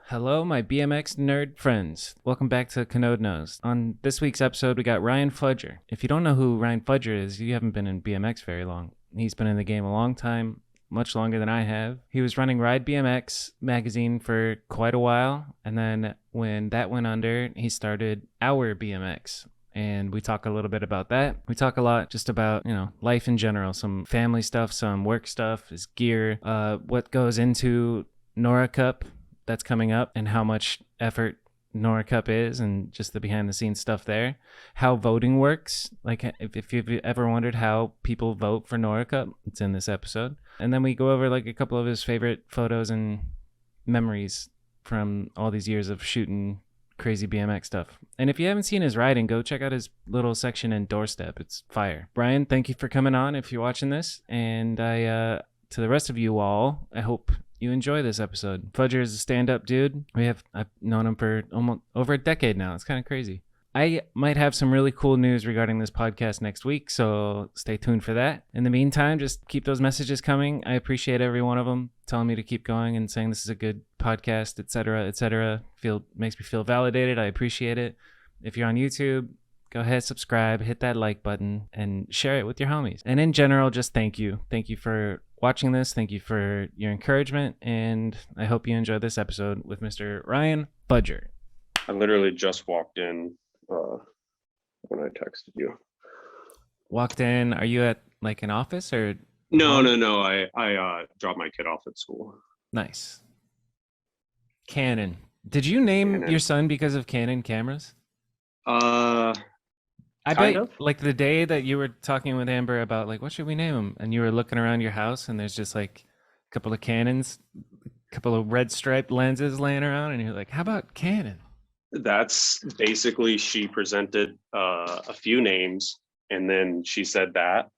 Hello, my BMX nerd friends. Welcome back to Kanode Knows. On this week's episode, we got Ryan Fudger. If you don't know who Ryan Fudger is, you haven't been in BMX very long. He's been in the game a long time, much longer than I have. He was running Ride BMX magazine for quite a while, and then when that went under, he started Our BMX. And we talk a little bit about that. We talk a lot just about, life in general, some family stuff, some work stuff, his gear, what goes into Nora Cup that's coming up and how much effort Nora Cup is and just the behind the scenes stuff there. How voting works. Like if you've ever wondered how people vote for Nora Cup, it's in this episode. And then we go over like a couple of his favorite photos and memories from all these years of shooting crazy BMX stuff. And if you haven't seen his riding, go check out his little section in Doorstep. It's fire. Brian, thank you for coming on if you're watching this. And to the rest of you all, I hope you enjoy this episode. Fudger is a stand-up dude. I've known him for almost over a decade now. It's kind of crazy. I might have some really cool news regarding this podcast next week, so stay tuned for that. In the meantime, just keep those messages coming. I appreciate every one of them telling me to keep going and saying this is a good podcast, etc., etc. Makes me feel validated. I appreciate it. If you're on YouTube, go ahead, subscribe, hit that like button, and share it with your homies. And in general, just thank you. Thank you for watching this. Thank you for your encouragement, and I hope you enjoy this episode with Mr. Ryan Fudger. I literally just walked in when I texted you. Walked in. Are you at like an office or? No. I dropped my kid off at school. Nice. Canon. Did you name your son because of Canon cameras? I bet like the day that you were talking with Amber about like what should we name him, and you were looking around your house and there's just like a couple of Canons, a couple of red striped lenses laying around, and you're like, how about Canon? That's basically, she presented a few names and then she said that,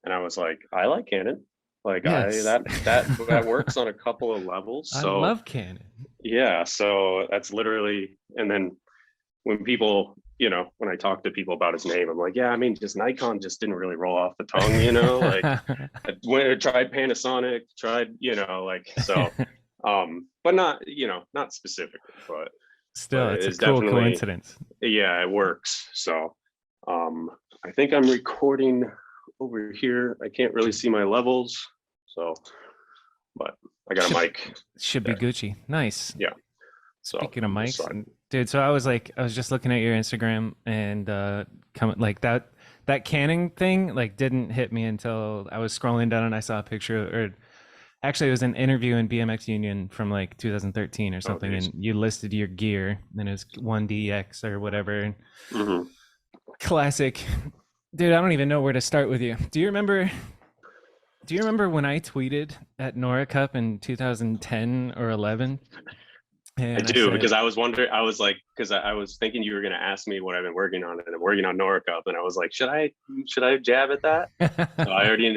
and I was like, I like Canon. Like, yes. that works on a couple of levels. So I love Canon. Yeah, so that's literally, and then when people, when I talk to people about his name, I'm like, yeah, I mean, just Nikon just didn't really roll off the tongue, like I tried Panasonic, so, but not specifically, but still, it's a cool coincidence. Yeah, it works. So, I think I'm recording over here. I can't really see my levels, so, but I got a mic. Should be Gucci. Nice. Yeah. So speaking of mics, dude, so I was just looking at your Instagram and coming like that Canon thing like didn't hit me until I was scrolling down and I saw a picture, or actually it was an interview in BMX Union from like 2013 or something, and you listed your gear and it was 1DX or whatever. Mm-hmm. Classic. Dude, I don't even know where to start with you. Do you remember when I tweeted at Nora Cup in 2010 or 11? And I do, because I was wondering, I was like, because I was thinking you were going to ask me what I've been working on, and I'm working on Nora Cup, and I was like, should I jab at that?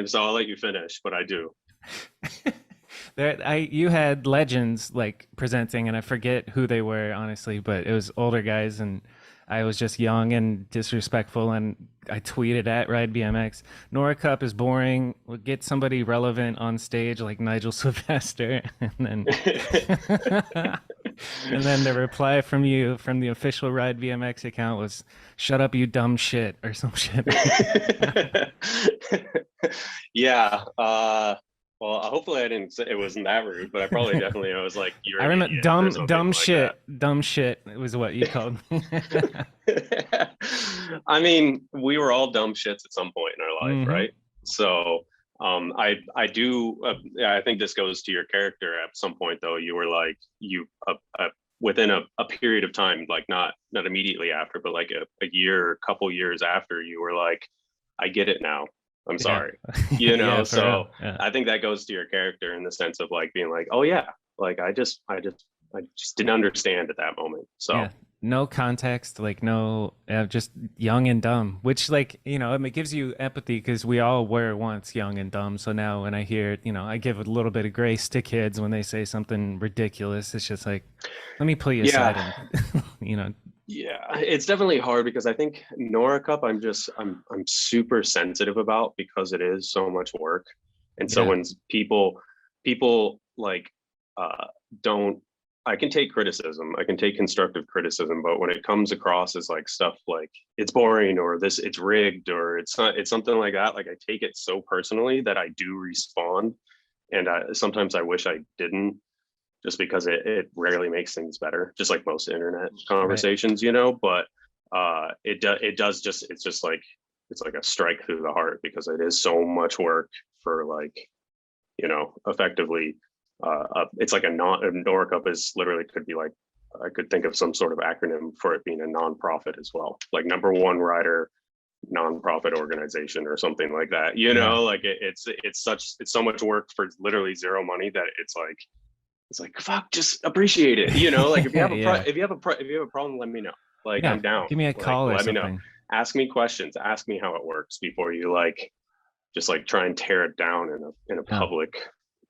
So I'll let you finish, but I do. You had legends like presenting, and I forget who they were honestly, but it was older guys, and I was just young and disrespectful, and I tweeted at Ride BMX, Nora Cup is boring. We'll get somebody relevant on stage like Nigel Sylvester, and then and then the reply from you from the official Ride BMX account was, "Shut up, you dumb shit," or some shit. Yeah. Well, hopefully I didn't say it wasn't that rude, but I was like, I remember dumb shit. Dumb shit was what you called me. I mean, we were all dumb shits at some point in our life, mm-hmm. right? So I do, I think this goes to your character at some point, though. You were like, within a period of time, like not immediately after, but like a year, a couple years after, you were like, I get it now. I'm sorry, Yeah, so yeah. I think that goes to your character in the sense of like being like, oh yeah, like I just didn't understand at that moment. So yeah. No context, like no, just young and dumb, which like, it gives you empathy because we all were once young and dumb. So now when I hear, I give a little bit of grace to kids when they say something ridiculous. It's just like, let me pull you aside and, Yeah, it's definitely hard because I think Nora Cup, I'm super sensitive about because it is so much work. And so when people like don't I can take criticism. I can take constructive criticism, but when it comes across as like stuff like it's boring or this it's rigged or it's not, it's something like that, like I take it so personally that I do respond. And sometimes I wish I didn't, just because it rarely makes things better, just like most internet conversations, you know. But it does just, it's just like, it's like a strike through the heart, because it is so much work for like, you know, effectively it's like a Nora Cup is literally, could be like, I could think of some sort of acronym for it being a nonprofit as well, like number one rider nonprofit organization or something like that, you know. Like it's so much work for literally zero money that it's like fuck, just appreciate it, you know. Like if you have if you have a problem, let me know. Like I'm down. Give me a call, like, or let something. me know. Ask me questions. Ask me how it works before you like just like try and tear it down in a public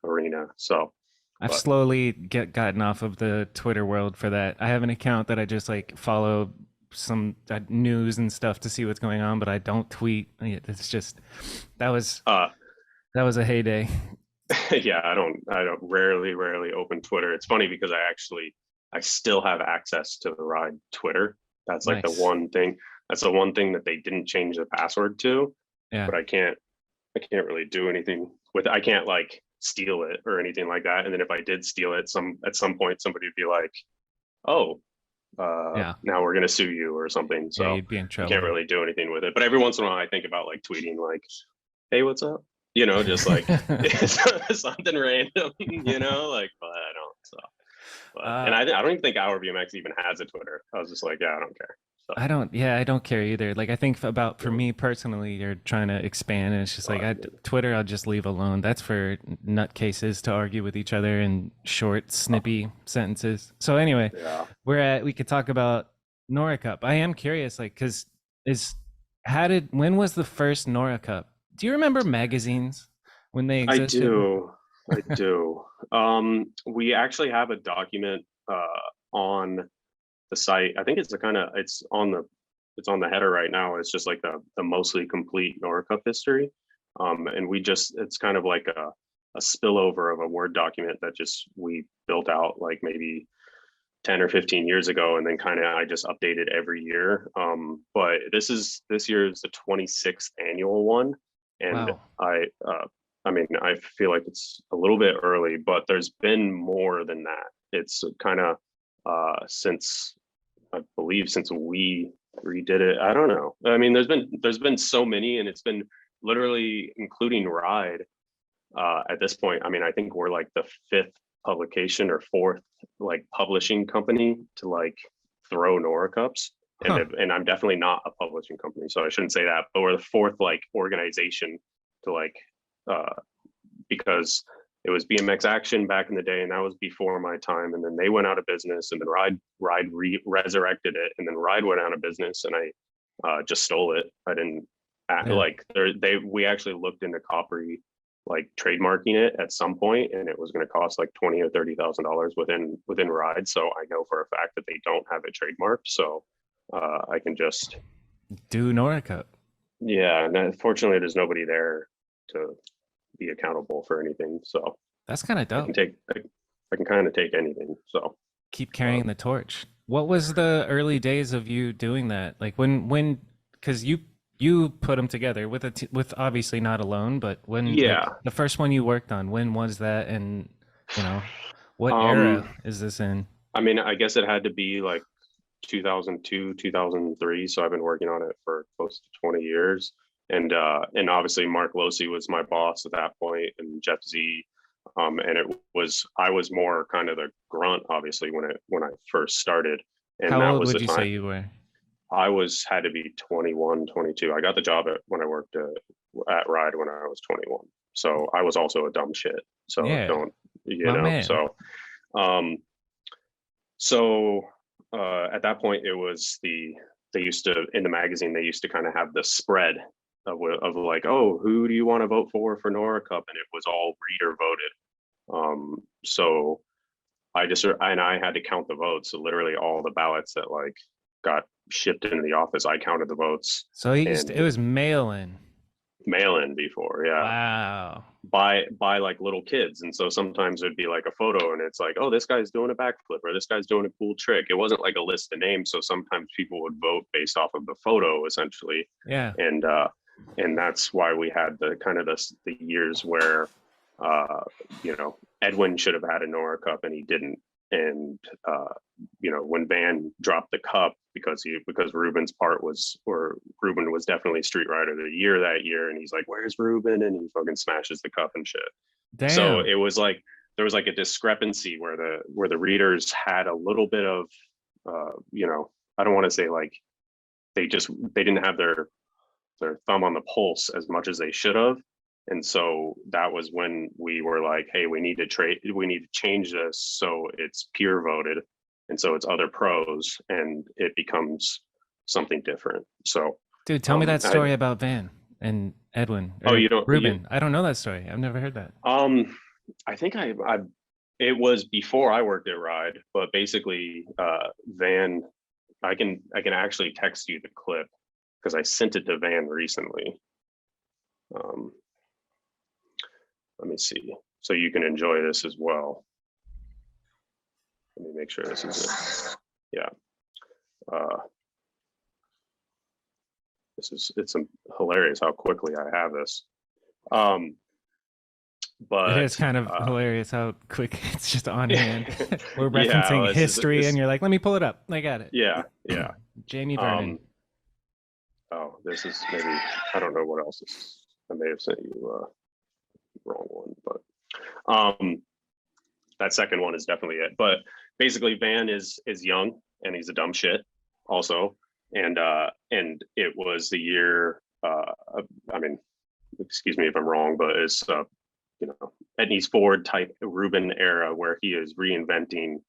arena. So I've slowly gotten off of the Twitter world for that. I have an account that I just like follow some news and stuff to see what's going on, but I don't tweet. It's just that was a heyday. Yeah, I don't rarely open Twitter. It's funny because I still have access to the ride Twitter. That's like the one thing. That's the one thing that they didn't change the password to. Yeah. But I can't really do anything with it. I can't like steal it or anything like that. And then if I did steal it, at some point somebody would be like, "Oh, now we're gonna sue you" or something. So you'd be in trouble. I can't really do anything with it. But every once in a while I think about like tweeting like, "Hey, what's up?" You know, just like something random, you know, like, but I don't. So, and I don't even think Our BMX even has a Twitter. I was just like, yeah, I don't care. So. I don't care either. Like I think for me personally, you're trying to expand, and it's just like Twitter, I'll just leave alone. That's for nutcases to argue with each other in short, snippy sentences. So anyway, we could talk about Nora Cup. I am curious, like, when was the first Nora Cup? Do you remember magazines when they existed? I do. We actually have a document on the site. I think it's on the header right now. It's just like the mostly complete Nora Cup history. And it's kind of like a spillover of a Word document that we built out like maybe 10 or 15 years ago, and then I just update it every year. But this year is the 26th annual one. And wow. I mean, I feel like it's a little bit early, but there's been more than that. It's kind of since we redid it. I don't know. I mean, there's been so many, and it's been literally including Ride at this point. I mean, I think we're like the 5th publication or 4th like publishing company to like throw Nora Cups. And I'm definitely not a publishing company, so I shouldn't say that, but we're the 4th like organization to like because it was BMX Action back in the day, and that was before my time, and then they went out of business, and then Ride resurrected it, and then Ride went out of business, and I just stole it. I didn't we actually looked into Coppery like trademarking it at some point, and it was going to cost like $20,000 or $30,000 within Ride. So I know for a fact that they don't have it trademarked. So I can just do Nora Cup. Yeah, and unfortunately, there's nobody there to be accountable for anything. So that's kind of dope. I can kind of take anything. So keep carrying the torch. What was the early days of you doing that? Like when, because you put them together with obviously not alone, but when like, the first one you worked on, when was that? And you know, what era is this in? I mean, I guess it had to be like 2002, 2003. So I've been working on it for close to 20 years. And obviously Mark Losi was my boss at that point, and Jeff Z. And I was more kind of the grunt, obviously, when I first started. And how old would you say you were? I had to be 21, 22. I got the job when I worked at Ride when I was 21. So I was also a dumb shit. So don't, you know, man. So at that point it was they used to, in the magazine, they used to kind of have the spread of like, oh, who do you want to vote for Nora Cup? And it was all reader voted. So I had to count the votes. So literally all the ballots that like got shipped into the office, I counted the votes. So it was mail in. mail-in before, yeah. Wow. By like little kids. And so sometimes it'd be like a photo and it's like, oh, this guy's doing a backflip or this guy's doing a cool trick. It wasn't like a list of names. So sometimes people would vote based off of the photo essentially. Yeah. And that's why we had the kind of the years where Edwin should have had a Nora Cup and he didn't. And when Van dropped the cup because Ruben's part was, or Ruben was definitely Street Rider of the Year that year, and he's like, "Where's Ruben?" and he fucking smashes the cup and shit. Damn. So it was like there was like a discrepancy where the readers had a little bit of I don't want to say like they didn't have their thumb on the pulse as much as they should have. And so that was when we were like, hey, we need to change this so it's peer voted. And so it's other pros and it becomes something different. So dude, tell me that story about Van and Edwin. Oh, you don't Ruben. I don't know that story. I've never heard that. I think it was before I worked at Ride, but basically Van, I can actually text you the clip because I sent it to Van recently. Let me see, so you can enjoy this as well. Let me make sure this is it. Yeah. It's hilarious how quickly I have this. But it is kind of hilarious how quick it's just on hand. We're referencing history and you're like, let me pull it up. I got it. Yeah. Jamie Vernon. This is maybe, I don't know what else is. I may have sent you wrong one, but that second one is definitely it. But basically Van is young and he's a dumb shit also, and it was the year I mean, excuse me if I'm wrong, but it's Edney's Ford type Ruben era where he is reinventing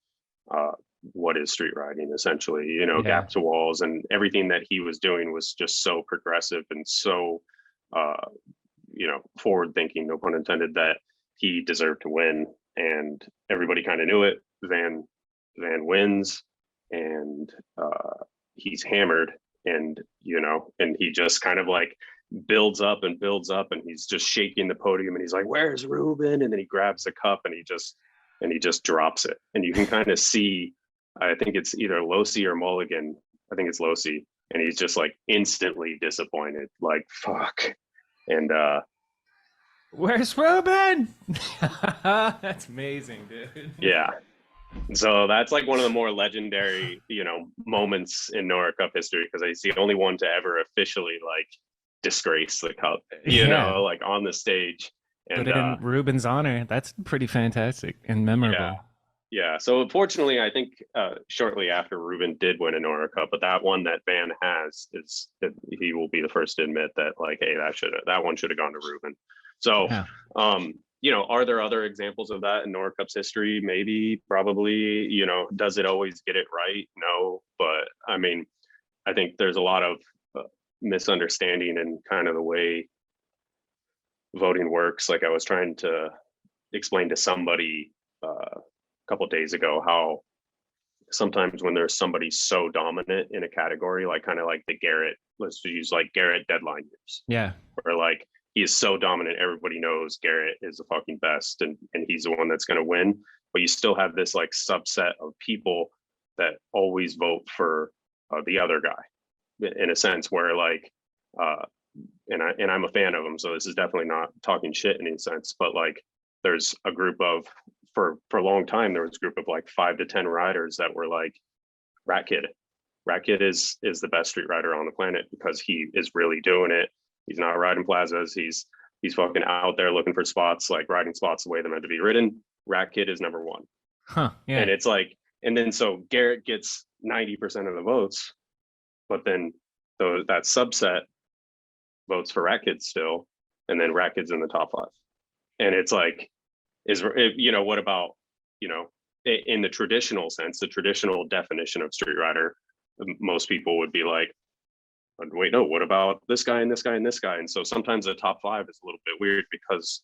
what is street riding essentially, gap to walls, and everything that he was doing was just so progressive and so forward thinking, no pun intended, that he deserved to win, and everybody kind of knew it. Van wins, and he's hammered, and and he just kind of like builds up, and he's just shaking the podium, and he's like, "Where's Ruben?" And then he grabs the cup and he just drops it, and you can kind of see, I think it's either Losi or Mulligan, I think it's Losi, and he's just like instantly disappointed, like fuck. And where's Ruben? That's amazing, dude. Yeah. So that's like one of the more legendary, moments in Nora Cup history, because he's the only one to ever officially like disgrace the cup, like on the stage. And put it in Ruben's honor. That's pretty fantastic and memorable. Yeah. So unfortunately, I think shortly after Ruben did win a Nora Cup, but that one that Van has he will be the first to admit that, like, hey, that one should have gone to Ruben. So, are there other examples of that in Nora Cup's history? Maybe, probably. Does it always get it right? No, but I mean, I think there's a lot of misunderstanding in kind of the way voting works. Like I was trying to explain to somebody a couple of days ago how sometimes when there's somebody so dominant in a category, like kind of like the Garrett, let's use like Garrett deadline years. Yeah. Or like he is so dominant, everybody knows Garrett is the fucking best, and he's the one that's going to win. But you still have this like subset of people that always vote for the other guy, in a sense, where like, and I'm a fan of him, so this is definitely not talking shit in any sense, but like there's a group of, for a long time, there was a group of like 5 to 10 riders that were like, Rat Kid is the best street rider on the planet because he is really doing it. He's not riding plazas. He's fucking out there looking for spots, like riding spots the way they're meant to be ridden. Rat Kid is number one. Huh. Yeah. And it's like, and then so Garrett gets 90% of the votes, but then that subset votes for Rat Kid still, and then Rat Kid's in the top 5. And it's like, what about, in the traditional sense, the traditional definition of street rider, most people would be like, wait, no, what about this guy and this guy and this guy? And so sometimes the top 5 is a little bit weird because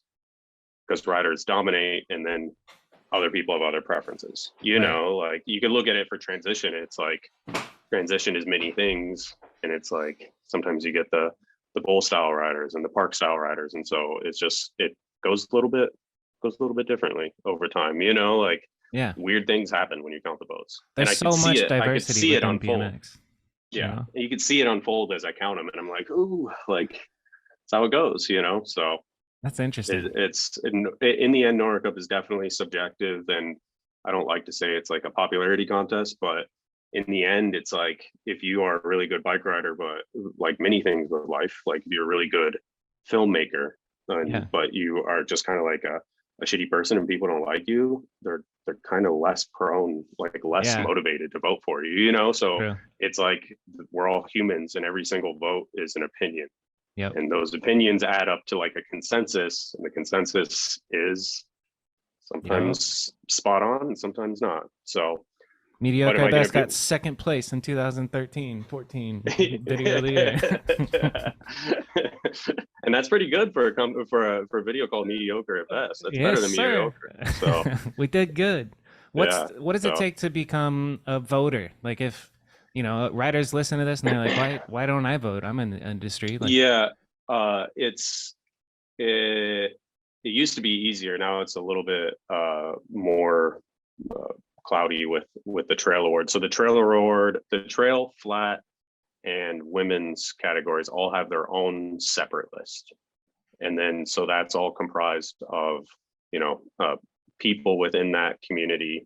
riders dominate, and then other people have other preferences. Like you could look at it for transition. It's like transition is many things, and it's like sometimes you get the bowl style riders and the park style riders, and so it goes a little bit differently over time. Like Yeah. weird things happen when you count the boats, and There's so much I could diversity see it within unfold. BMX. Yeah, and you could see it unfold as I count them, and I'm like, ooh, like that's how it goes. So That's interesting. it's in the end, Nora Cup is definitely subjective, and I don't like to say it's like a popularity contest, but in the end, it's like if you are a really good bike rider, but like many things with life, like if you're a really good filmmaker, but you are just kind of like a shitty person and people don't like you, they're kind of less prone, like less motivated to vote for you. So True. it's like we're all humans, and every single vote is an opinion. Yep. And those opinions add up to like a consensus, and the consensus is sometimes spot on and sometimes not. So Mediocre at best got second place in 2013-14 video of the year. And that's pretty good for a video called Mediocre at best. That's better than mediocre. So we did good. What does it take to become a voter? Like if riders listen to this and they're like, why don't I vote? I'm in the industry. It used to be easier. Now it's a little bit more cloudy with the trail award. So the trail award, the trail, flat, and women's categories all have their own separate list. And then so that's all comprised of people within that community.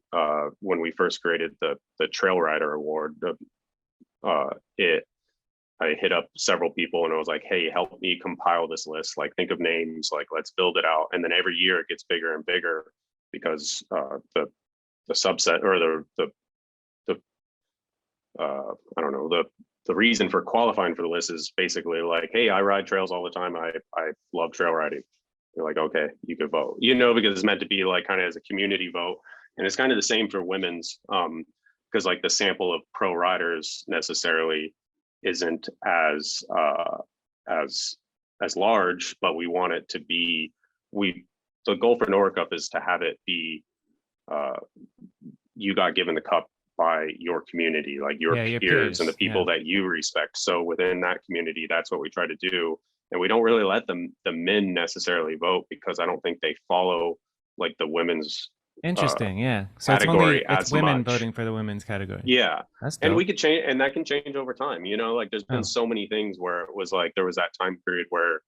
When we first created the trail rider award, I hit up several people and I was like, hey, help me compile this list, like think of names, like let's build it out. And then every year it gets bigger and bigger because the subset, or I don't know, the reason for qualifying for the list is basically like, hey, I ride trails all the time, I love trail riding. You're like, okay, you could vote, because it's meant to be like kind of as a community vote. And it's kind of the same for women's, because like the sample of pro riders necessarily isn't as large, but we want it to be, the goal for Nora Cup is to have it be you got given the cup by your community, like your peers and the people that you respect. So within that community, that's what we try to do. And we don't really let the men necessarily vote because I don't think they follow like the women's interesting. So it's women voting for the women's category. Yeah. That's dope. And we could change, and that can change over time. Like there's been so many things where it was like there was that time period where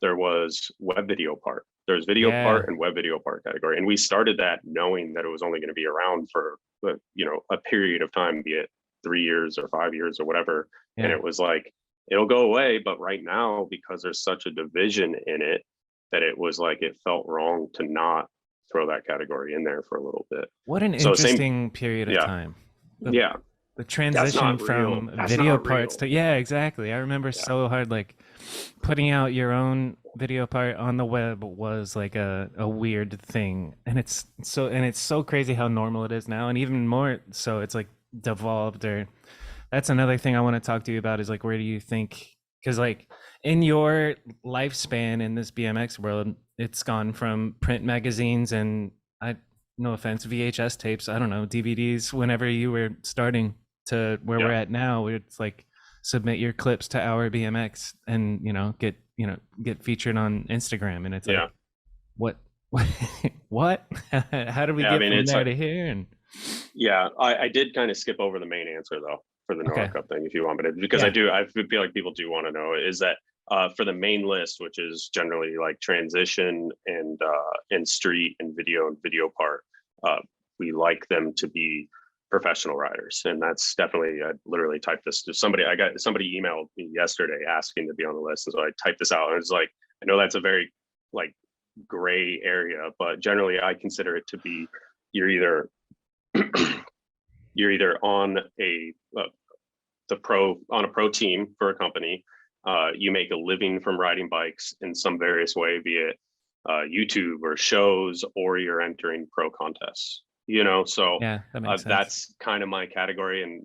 there was web video part. There's video part and web video part category. And we started that knowing that it was only going to be around for a period of time, be it 3 years or 5 years or whatever. And it was like, it'll go away. But right now, because there's such a division in it, that it was like, it felt wrong to not throw that category in there for a little bit. What an interesting period of time. The transition from video parts to exactly. I remember so hard, like putting out your own video part on the web was like a weird thing, and it's so crazy how normal it is now, and even more so it's like devolved. Or that's another thing I want to talk to you about, is like, where do you think, because like in your lifespan in this BMX world, it's gone from print magazines and no offense, VHS tapes, I don't know, DVDs, whenever you were starting, to where we're at now, where it's like submit your clips to Our BMX and get featured on Instagram, and it's like, what what how do we get from there to here? And I did kind of skip over the main answer though for the Nora Cup thing, if you want me to, because I feel like people do want to know, is that for the main list, which is generally like transition and street and video part, we like them to be professional riders. And that's definitely, I literally typed this to somebody. Somebody emailed me yesterday asking to be on the list. And so I typed this out, and it's like, I know that's a very like gray area, but generally I consider it to be, you're either on a pro team for a company, you make a living from riding bikes in some various way, be it YouTube or shows, or you're entering pro contests, so that's kind of my category. And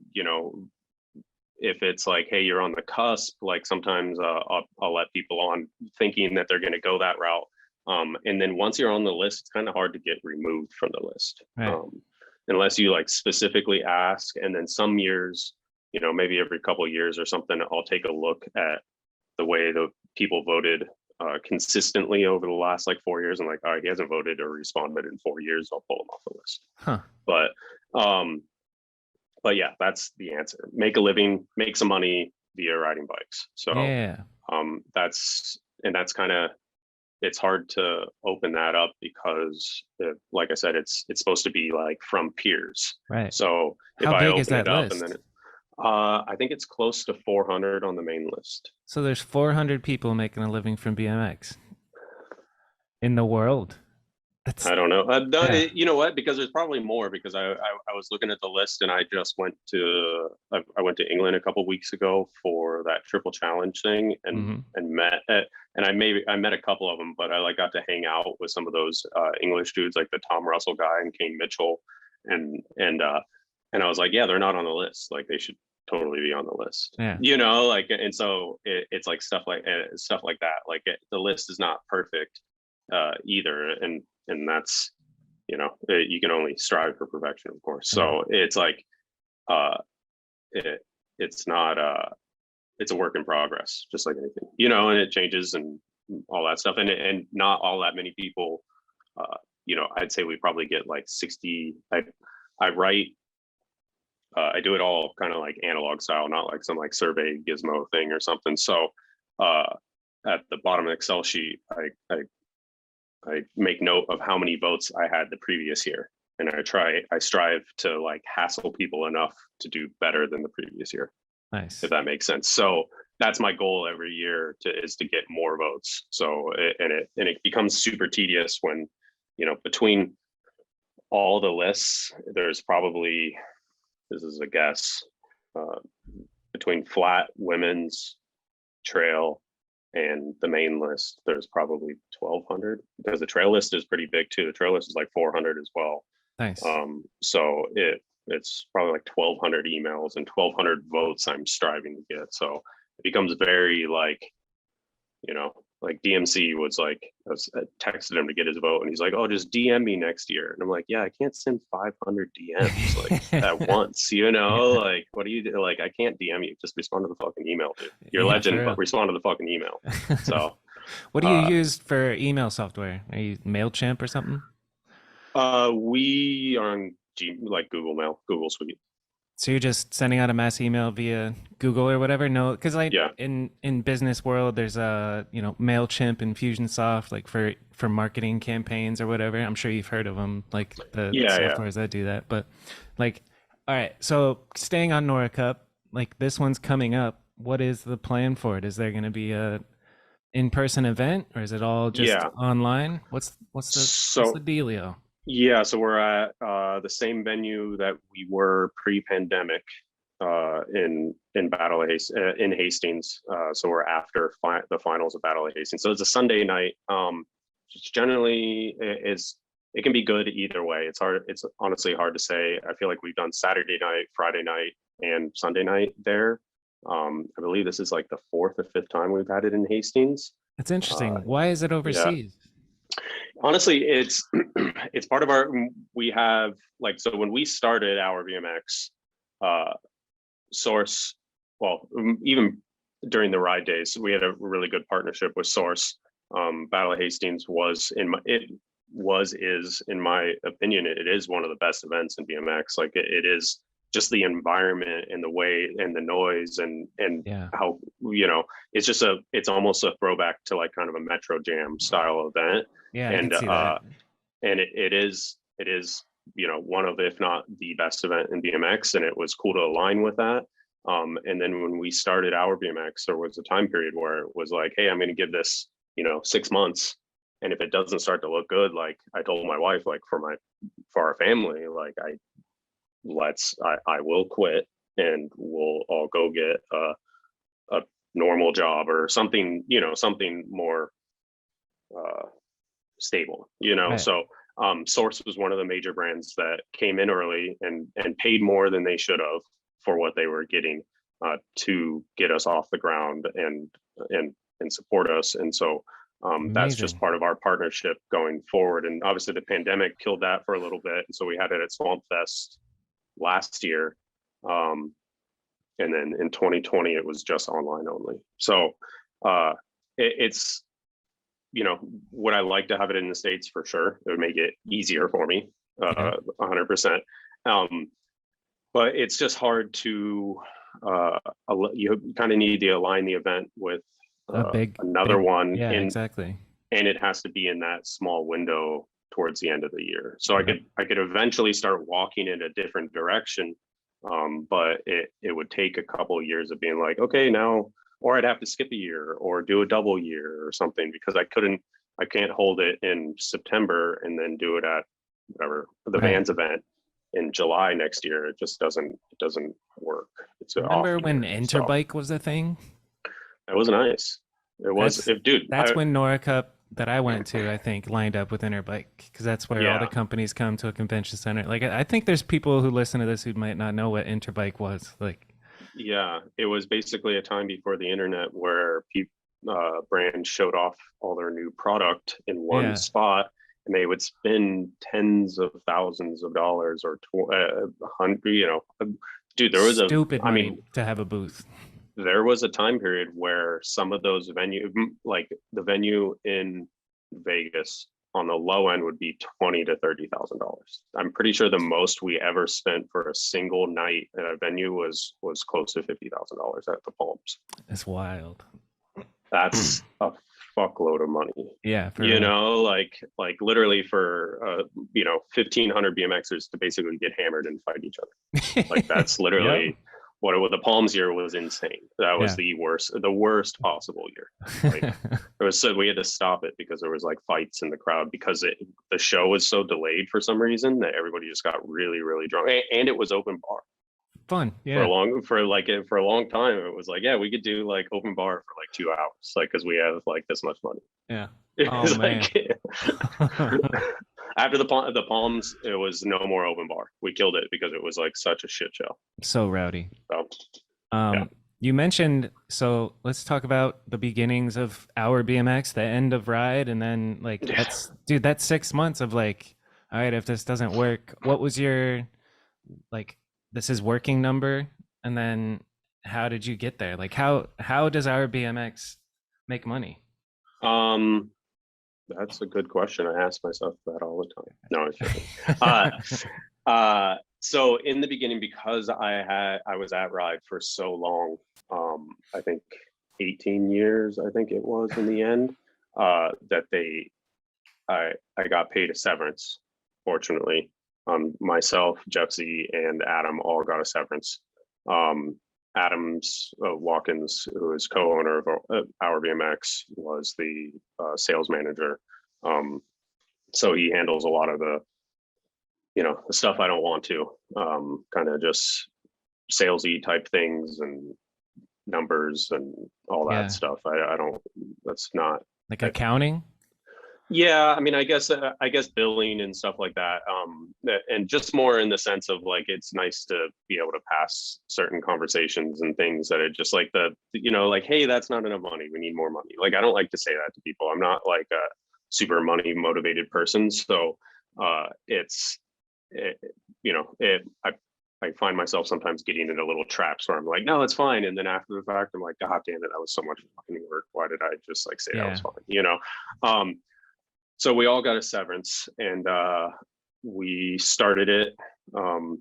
if it's like, hey, you're on the cusp, like sometimes I'll let people on thinking that they're going to go that route, and then once you're on the list, it's kind of hard to get removed from the list, unless you like specifically ask. And then some years, maybe every couple of years or something, I'll take a look at the way the people voted consistently over the last like 4 years. I'm like, all right, he hasn't voted or responded in 4 years. I'll pull him off the list. Huh. But yeah, that's the answer. Make a living, make some money via riding bikes. So Yeah. that's kind of, it's hard to open that up because like I said, it's supposed to be like from peers. Right. So if How I big open is that it up list? and then I think it's close to 400 on the main list. So there's 400 people making a living from BMX in the world. That's I don't know. yeah. You know what? Because there's probably more. Because I was looking at the list, and I just went to I went to England a couple of weeks ago for that triple challenge thing, and met and I met a couple of them, but I like got to hang out with some of those English dudes, like the Tom Russell guy and Kane Mitchell, and I was like, yeah, they're not on the list. Like they should totally be on the list. Yeah. You know, like, and so it's like stuff like that. Like the list is not perfect either, and that's, you know, you can only strive for perfection, of course. So it's like it's not it's a work in progress, just like anything, you know, and it changes and all that stuff, and not all that many people, you know, I'd say we probably get like 60. I write, I do it all kind of like analog style, not like some like survey gizmo thing or something. So at the bottom of the Excel sheet, I make note of how many votes I had the previous year, and I strive to like hassle people enough to do better than the previous year. Nice. If that makes sense. So that's my goal every year is to get more votes. So it becomes super tedious when, you know, between all the lists, there's probably, this is a guess, between flat, women's, trail, and the main list, there's probably 1,200, because the trail list is pretty big too. The trail list is like 400 as well. Nice. So it's probably like 1,200 emails and 1,200 votes I'm striving to get. So it becomes very like, you know, like DMC was like, I texted him to get his vote, and he's like, oh, just DM me next year. And I'm like, yeah, I can't send 500 DMs like at once, you know, like, what do you do? Like, I can't DM you, just respond to the fucking email, dude. You're a legend, but respond to the fucking email. So what do you use for email software? Are you MailChimp or something? We are on like Google Mail, Google Suite. So you're just sending out a mass email via Google or whatever? No, because like Yeah. in business world, there's you know, MailChimp and Fusionsoft, like for marketing campaigns or whatever. I'm sure you've heard of them, like the softwares that do that. But like, all right, so staying on Nora Cup, like this one's coming up. What is the plan for it? Is there going to be a in-person event, or is it all just online? What's the dealio? Yeah, so we're at the same venue that we were pre-pandemic in in Hastings. So we're after the finals of Battle of Hastings. So it's a Sunday night. Generally, it can be good either way. It's hard. It's honestly hard to say. I feel like we've done Saturday night, Friday night, and Sunday night there. I believe this is like the 4th or 5th time we've had it in Hastings. That's interesting. Why is it overseas? Yeah. Honestly, it's part of our, we have like, so when we started our BMX Source, well, even during the ride days, we had a really good partnership with Source. Battle of Hastings is in my opinion, it is one of the best events in BMX. Like it is just the environment and the way and the noise and how, you know, it's almost a throwback to like kind of a Metro Jam style event. Yeah, and I can see that. And it is, you know, one of, if not the best event in BMX, and it was cool to align with that. And then when we started our BMX, there was a time period where it was like, hey, I'm going to give this, you know, 6 months, and if it doesn't start to look good, like I told my wife, like for our family, like I will quit, and we'll all go get a normal job or something, you know, something more stable, you know. Right. So Source was one of the major brands that came in early and paid more than they should have for what they were getting to get us off the ground and support us. And so that's just part of our partnership going forward. And obviously the pandemic killed that for a little bit. And so we had it at Swamp Fest last year. And then in 2020, it was just online only. So It's, would I like to have it in the States? For sure. It would make it easier for me, Yeah. 100%. But it's just hard to, you kind of need to align the event with A big, another one, yeah, exactly. and it has to be in that small window towards the end of the year. So Yep. I could eventually start walking in a different direction, but it would take a couple of years of being like, okay, now, or I'd have to skip a year or do a double year or something, because I can't hold it in September and then do it at whatever the Right. Vans event in July next year. It just doesn't work. It's an off Remember when year. So Interbike was a thing? it was nice. It was, That's if dude, that's when Nora Cup that I went to, I think, lined up with Interbike, because that's where all the yeah, companies come to a convention center. Like, I think there's people who listen to this who might not know what Interbike was. Like, yeah, it was basically a time before the internet where brands showed off all their new product in one yeah, spot, and they would spend tens of thousands of dollars or hundred. Dude, stupid I money mean, to have a booth. there was a time period where some of those like the venue in Vegas on the low end would be $20,000 to $30,000. I'm pretty sure the most we ever spent for a single night at a venue was close to $50,000 at the Palms. It's wild. That's a fuckload of money. Yeah, for real. Like literally for 1,500 BMXers to basically get hammered and fight each other. Like that's Yep. literally what the Palms year was insane. That was Yeah. the worst possible year. Like it was, so we had to stop it because there was like fights in the crowd, because the show was so delayed for some reason that everybody just got really, really drunk, and it was open bar Fun. for Yeah. a long time. It was like, yeah, we could do like open bar for like 2 hours, like because we have like this much money. Yeah. Oh It's man. like after the Palms, it was no more open bar. We killed it because it was like such a shit show. So rowdy. So yeah. You mentioned, so let's talk about the beginnings of our BMX, the end of Ride, and then like that's 6 months of like, all right, if this doesn't work, what was your like this is working number? And then how did you get there? Like how does our BMX make money? Um, that's a good question. I ask myself that all the time. No, I'm joking. So in the beginning, because I was at Ride for so long, I think 18 years, I think it was in the end, that I got paid a severance, fortunately. Myself, Jeffsy, and Adam all got a severance. Adams Watkins, who is co-owner of our BMX, was the sales manager. So he handles a lot of the stuff I don't want to, kind of just salesy type things and numbers and all that Yeah. stuff. I don't. That's not. Like accounting? Yeah, I mean, I guess billing and stuff like that, and just more in the sense of like it's nice to be able to pass certain conversations and things that are just like like, hey, that's not enough money. We need more money. Like I don't like to say that to people. I'm not like a super money motivated person, so it's I find myself sometimes getting into little traps where I'm like, no, it's fine, and then after the fact, I'm like, God damn it, that was so much fucking work. Why did I just like say that was fine? So we all got a severance, and we started it, and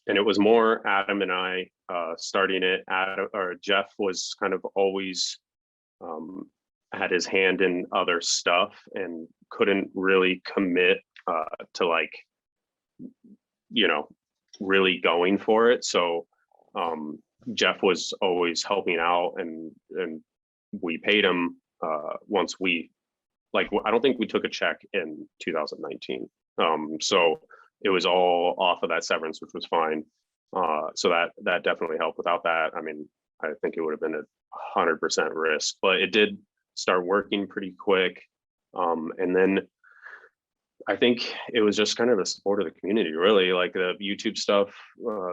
it was more Adam and I starting it. Jeff was kind of always had his hand in other stuff and couldn't really commit to like really going for it. So Jeff was always helping out, and we paid him once we I don't think we took a check in 2019. So it was all off of that severance, which was fine. So that definitely helped. Without that, I mean, I think it would have been 100% risk, but it did start working pretty quick. And then I think it was just kind of the support of the community, really. Like the YouTube stuff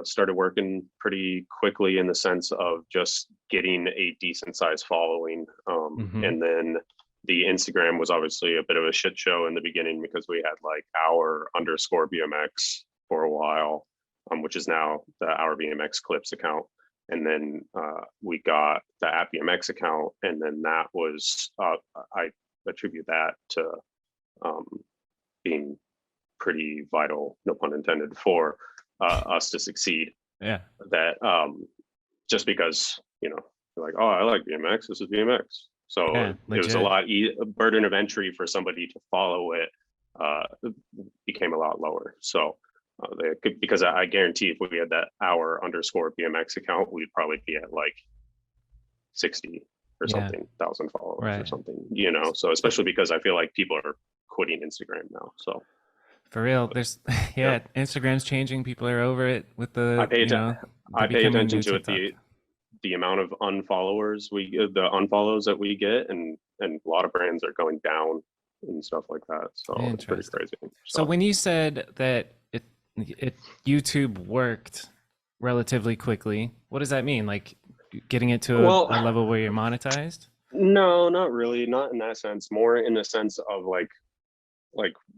started working pretty quickly in the sense of just getting a decent sized following. And then the Instagram was obviously a bit of a shit show in the beginning because we had like our _ BMX for a while, which is now the our BMX clips account. and then we got the BMX account, and then that was I attribute that to being pretty vital, no pun intended, for us to succeed. Yeah. That just because, like, oh, I like BMX, this is BMX. So Yeah, it was a lot burden of entry for somebody to follow it became a lot lower. So because I guarantee if we had that _BMX account, we'd probably be at like 60 or something thousand followers or something, so especially because I feel like people are quitting Instagram now. So for real, there's Instagram's changing. People are over it with the I pay attention to TikTok. it, the amount of unfollowers the unfollows that we get, and a lot of brands are going down and stuff like that. So it's pretty crazy. So when you said that it YouTube worked relatively quickly, what does that mean? Like getting it to a level where you're monetized? No, not really. Not in that sense. More in the sense of like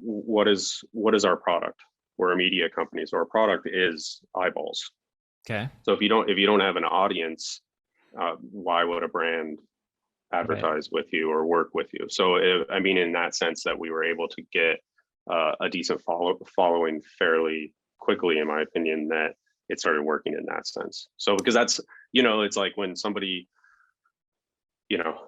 what is our product? We're a media company, so our product is eyeballs. Okay. So if you don't have an audience, why would a brand advertise with you or work with you? So in that sense, that we were able to get a decent following fairly quickly, in my opinion, that it started working in that sense. So because that's, it's like when somebody,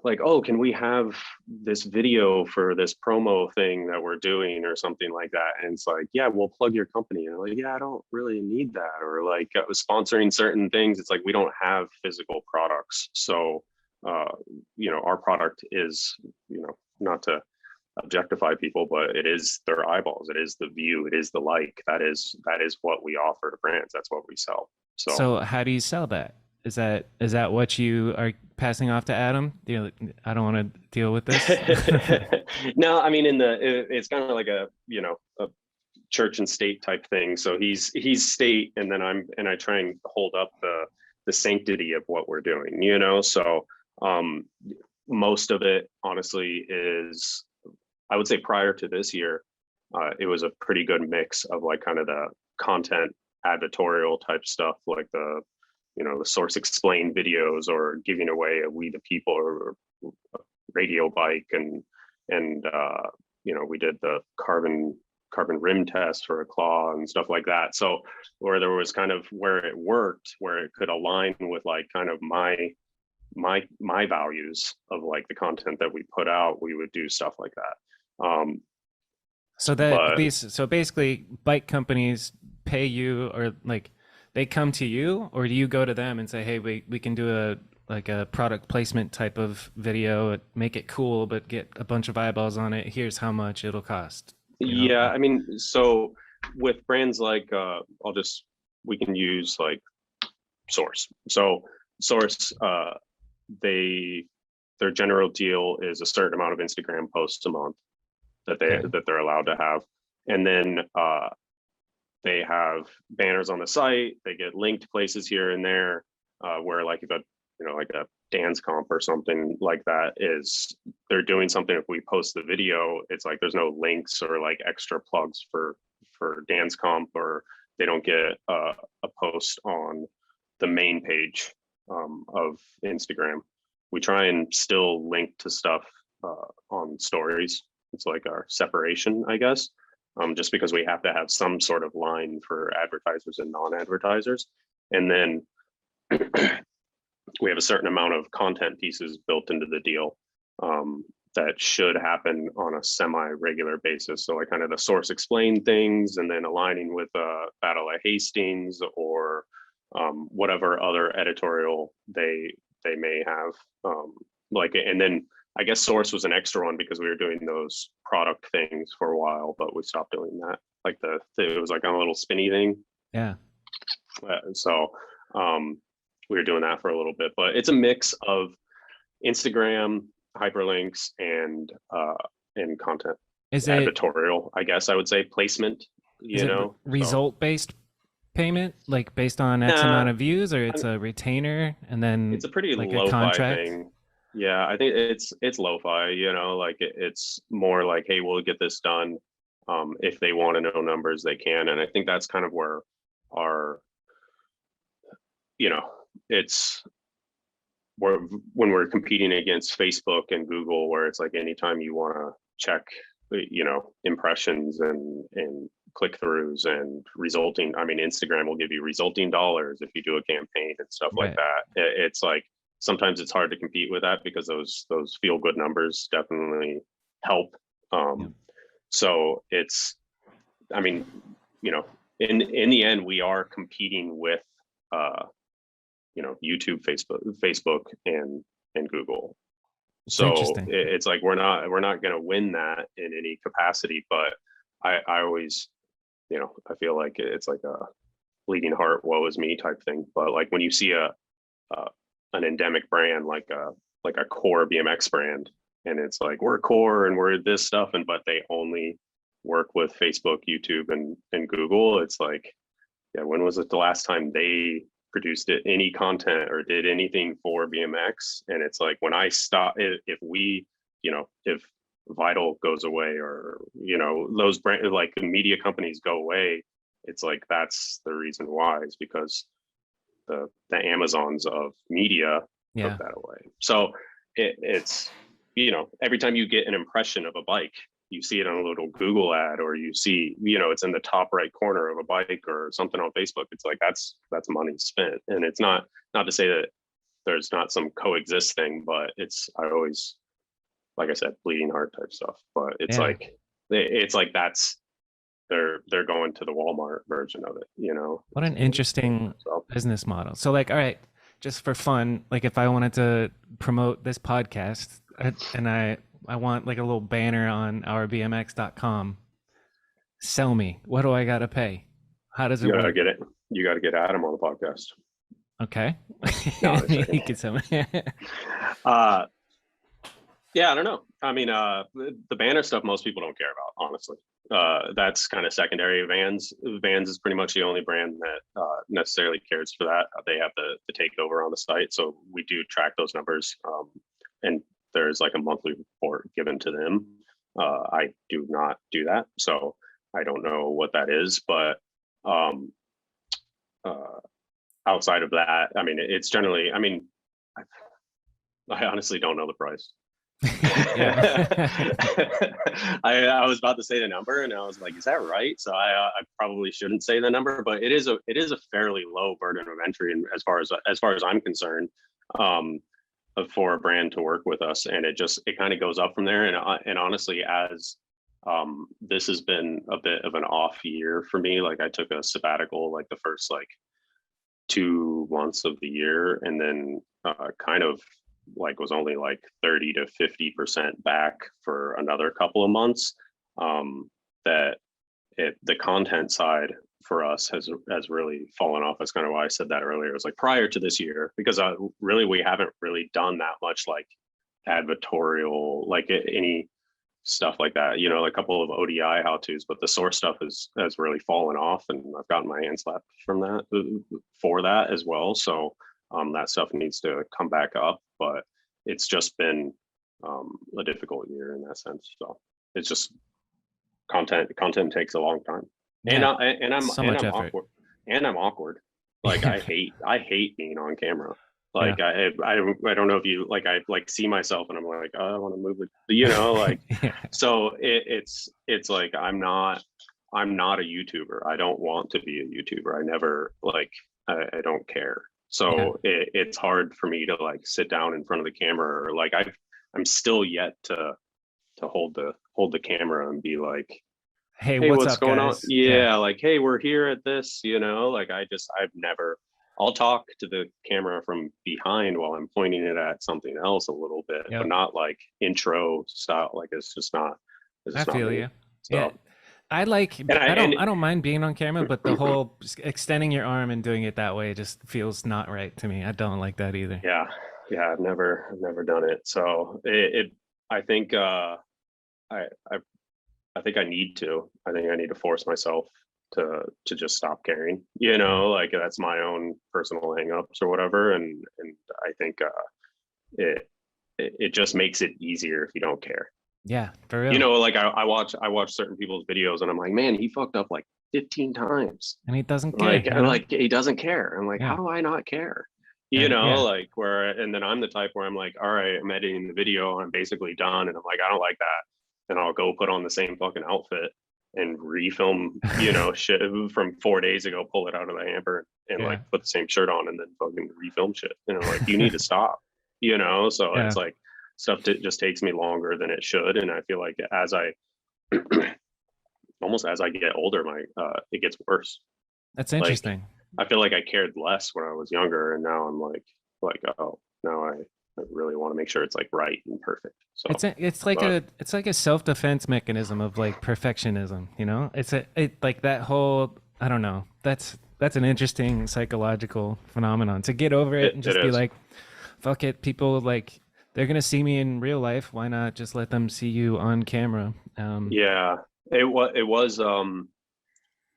like, oh, can we have this video for this promo thing that we're doing or something like that? And it's like, yeah, we'll plug your company. And I'm like, yeah, I don't really need that. Or like sponsoring certain things. It's like, we don't have physical products. So, our product is, not to objectify people, but it is their eyeballs. It is the view. It is the like. That is what we offer to brands. That's what we sell. So how do you sell that? Is that what you are passing off to Adam? I don't want to deal with this. No, it's kind of like a church and state type thing. So he's state, and then I try and hold up the sanctity of what we're doing. So most of it, honestly, is, I would say prior to this year, it was a pretty good mix of like kind of the content advertorial type stuff, like the source explain videos, or giving away a We the People or a radio bike, and we did the carbon rim test for a claw and stuff like that. So where there was kind of where it worked, where it could align with like kind of my values of like the content that we put out, we would do stuff like that. So basically bike companies pay you, or like they come to you, or do you go to them and say, hey, we can do a product placement type of video, make it cool, but get a bunch of eyeballs on it. Here's how much it'll cost. Yeah. So with brands like, we can use like Source. So Source, their general deal is a certain amount of Instagram posts a month that they're allowed to have. And then they have banners on the site. They get linked places here and there, where like if like a dance comp or something like that is, they're doing something. If we post the video, it's like there's no links or like extra plugs for dance comp, or they don't get a post on the main page of Instagram. We try and still link to stuff on stories. It's like our separation, I guess. Just because we have to have some sort of line for advertisers and non-advertisers. And then we have a certain amount of content pieces built into the deal that should happen on a semi-regular basis. So like kind of the source explain things, and then aligning with Battle at Hastings, or whatever other editorial they may have. And then I guess Source was an extra one because we were doing those product things for a while, but we stopped doing that. Like it was like on a little spinny thing. Yeah. So we were doing that for a little bit, but it's a mix of Instagram hyperlinks and content. Is editorial, I guess I would say, placement, result based payment, like based on X amount of views, or it's a retainer and then it's a pretty like lo-fi thing. Yeah, I think it's lo-fi, like it's more like, hey, we'll get this done. If they want to know numbers, they can. And I think that's kind of where our, it's when we're competing against Facebook and Google, where it's like anytime you want to check, impressions and click-throughs and resulting, I mean, Instagram will give you resulting dollars if you do a campaign and stuff like that. It's like sometimes it's hard to compete with that because those feel good numbers definitely help. So it's, I mean, in the end, we are competing with YouTube, Facebook and Google. So it's like we're not going to win that in any capacity, but I always, I feel like it's like a bleeding heart, woe is me type thing. But like when you see an endemic brand like a core BMX brand, and it's like we're core and we're this stuff, but they only work with Facebook, YouTube, and Google. It's like, yeah, when was it the last time they produced any content or did anything for BMX? And it's like when I stop, if Vital goes away, or those brand, like the media companies go away, it's like that's the reason why, is because the Amazons of media took that away. So it's every time you get an impression of a bike, you see it on a little Google ad, or you see, it's in the top right corner of a bike or something on Facebook. It's like, that's money spent. And it's not to say that there's not some coexist thing, but I always, like I said, bleeding heart type stuff. But it's like that's, they're going to the Walmart version of it, What an interesting business model. So like, all right, just for fun, like if I wanted to promote this podcast and I want like a little banner on ourbmx.com, sell me. What do I got to pay? How does it work? You got to get Adam on the podcast. Okay. No, he can sell me. Yeah, I don't know. I mean, the banner stuff, most people don't care about, honestly. That's kind of secondary. Vans is pretty much the only brand that necessarily cares for that. They have the takeover on the site, so we do track those numbers, and there's like a monthly report given to them. I do not do that, so I don't know what that is. But outside of that, I mean, it's generally, I mean, I honestly don't know the price. I was about to say the number, and I was like, is that right? So I probably shouldn't say the number, but it is a fairly low burden of entry, and as far as I'm concerned, for a brand to work with us. And it kind of goes up from there. And honestly, as this has been a bit of an off year for me, like I took a sabbatical like the first like 2 months of the year, and then kind of like was only like 30 to 50% back for another couple of months. The content side for us has really fallen off. That's kind of why I said that earlier. It was like prior to this year, because we haven't really done that much like advertorial, like any stuff like that, a couple of ODI how-tos, but the source stuff has really fallen off, and I've gotten my hand slapped from that for that as well. So that stuff needs to come back up, but it's just been a difficult year in that sense. So it's just content takes a long time. Yeah, I'm awkward. Like I hate being on camera. Like I don't know if you like, I like see myself and I'm like, oh, I want to move it, like so it's like I'm not a YouTuber. I don't want to be a YouTuber. I never like I don't care. So it's hard for me to like sit down in front of the camera, or like I'm still yet to hold the camera and be like, hey, what's up, going guys? On? Yeah, like, hey, we're here at this, like I'll talk to the camera from behind while I'm pointing it at something else a little bit, but not like intro style. Like it's just not. I feel you. So. Yeah. I don't mind being on camera, but the whole extending your arm and doing it that way just feels not right to me. I don't like that either. Yeah. I've never done it. So I think I think I need to force myself to just stop caring, like that's my own personal hangups or whatever. And I think it just makes it easier if you don't care. Yeah, for real. Like I watch certain people's videos and I'm like, man, he fucked up like 15 times. And he doesn't care. Like he doesn't care. I'm like, how do I not care? you And know, yeah, like where, and then I'm the type where I'm like, all right, I'm editing the video, I'm basically done, and I'm like, I don't like that, and I'll go put on the same fucking outfit and refilm, you know, shit from 4 days ago, pull it out of the hamper and like yeah, put the same shirt on and then fucking refilm shit. And I'm like, you need to stop, you know. So yeah. it's like stuff that just takes me longer than it should, and I feel like as I almost as I get older, my it gets worse. That's Like interesting. I feel like I cared less when I was younger, and now I'm like oh, now I really want to make sure it's like right and perfect. So, but It's like a self-defense mechanism of like perfectionism, you know? Like that whole, I don't know. That's an interesting psychological phenomenon. To get over it and it just be is. like, fuck it, people like they're going to see me in real life. Why not just let them see you on camera? Yeah, it was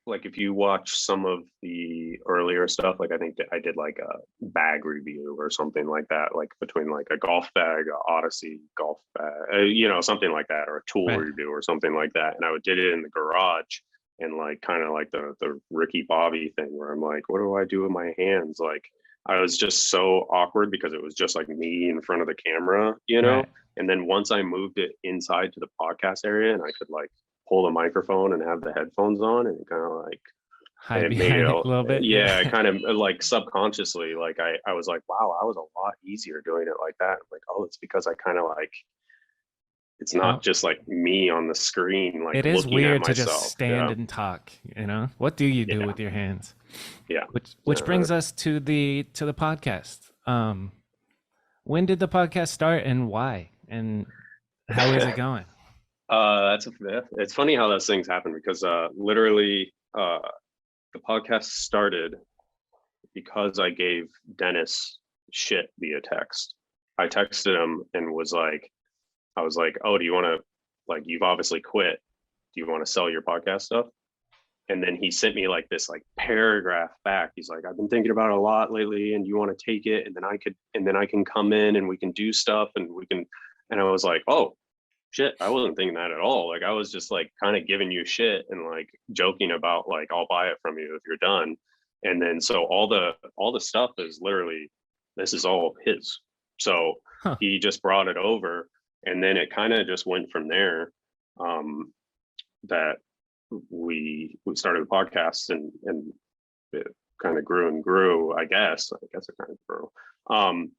like if you watch some of the earlier stuff, like I think that I did like a bag review or something like that, like between like a golf bag, a Odyssey golf bag, you know, something like that, or a tool Right. review or something like that. And I did it in the garage, and like kind of like the Ricky Bobby thing where I'm like, what do I do with my hands? Like I was just so awkward because it was just like me in front of the camera, you know? Right. And then once I moved it inside to the podcast area and I could like pull the microphone and have the headphones on, and kind of like, and Hide it made it behind it a little bit. yeah, Yeah. kind of like subconsciously, like I was like, wow, I was a lot easier doing it like that. Like, oh, it's because I kind of like, it's You know, not just like me on the screen like it is looking at weird to just myself. stand Yeah, and talk, you know? What do you do yeah, with your hands? yeah. Which brings us to the podcast. When did the podcast start and why? And how is it going? That's it's funny how those things happen because literally the podcast started because I gave Dennis shit via text. I texted him and was like, I was like, oh, do you want to, like, you've obviously quit. Do you want to sell your podcast stuff? And then he sent me like this like paragraph back. He's like, I've been thinking about it a lot lately, and you want to take it, and then I can come in and we can do stuff and we can. And I was like, oh shit, I wasn't thinking that at all. Like I was just like kind of giving you shit and like joking about like I'll buy it from you if you're done. And then so all the stuff is literally, this is all his. So Huh. he just brought it over, and then it kind of just went from there. That we started the podcast, and it kind of grew and grew. I guess it kind of grew. Um,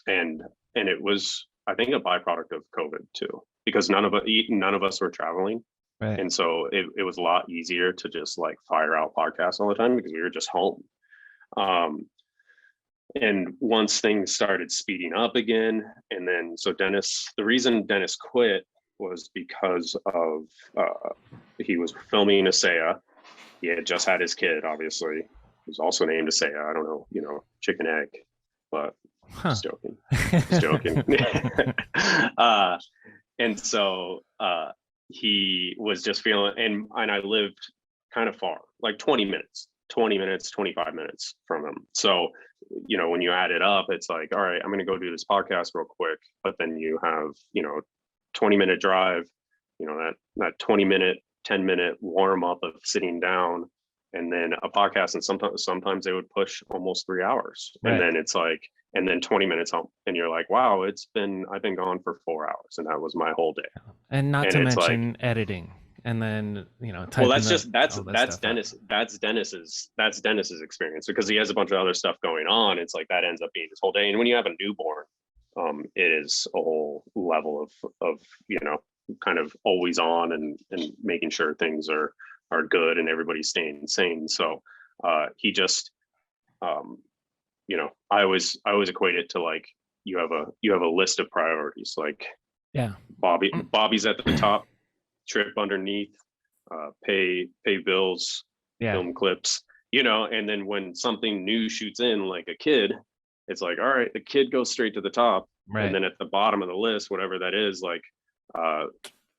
and it was, I think, a byproduct of COVID too, because none of us were traveling, Right. and so it was a lot easier to just like fire out podcasts all the time because we were just home. Um, and once things started speeding up again, and then so the reason Dennis quit was because of he was filming Asaya. He had just had his kid, obviously. He was also named Asaya. I don't know, chicken egg, but Huh. just joking. Just joking. And so he was just feeling, and I lived kind of far, like 20 minutes, 25 minutes from him. So, when you add it up, it's like, all right, I'm going to go do this podcast real quick. But then you have, 20-minute drive, that 20-minute, 10-minute warm up of sitting down, and then a podcast. And sometimes they would push almost 3 hours. And Right. then it's like, and then 20 minutes home. And you're like, wow, I've been gone for 4 hours. And that was my whole day. And not And to it's like, mention editing and then, well, typing that's all that that's stuff up. Dennis's experience, because he has a bunch of other stuff going on. It's like that ends up being his whole day. And when you have a newborn, it is a whole level of kind of always on, and making sure things are good and everybody's staying sane. So he just I always equate it to like, you have a list of priorities, like Yeah. Bobby's at the top, trip underneath, pay bills, Yeah. film clips, and then when something new shoots in, like a kid, it's like, all right, the kid goes straight to the top. And Right. then at the bottom of the list, whatever that is, like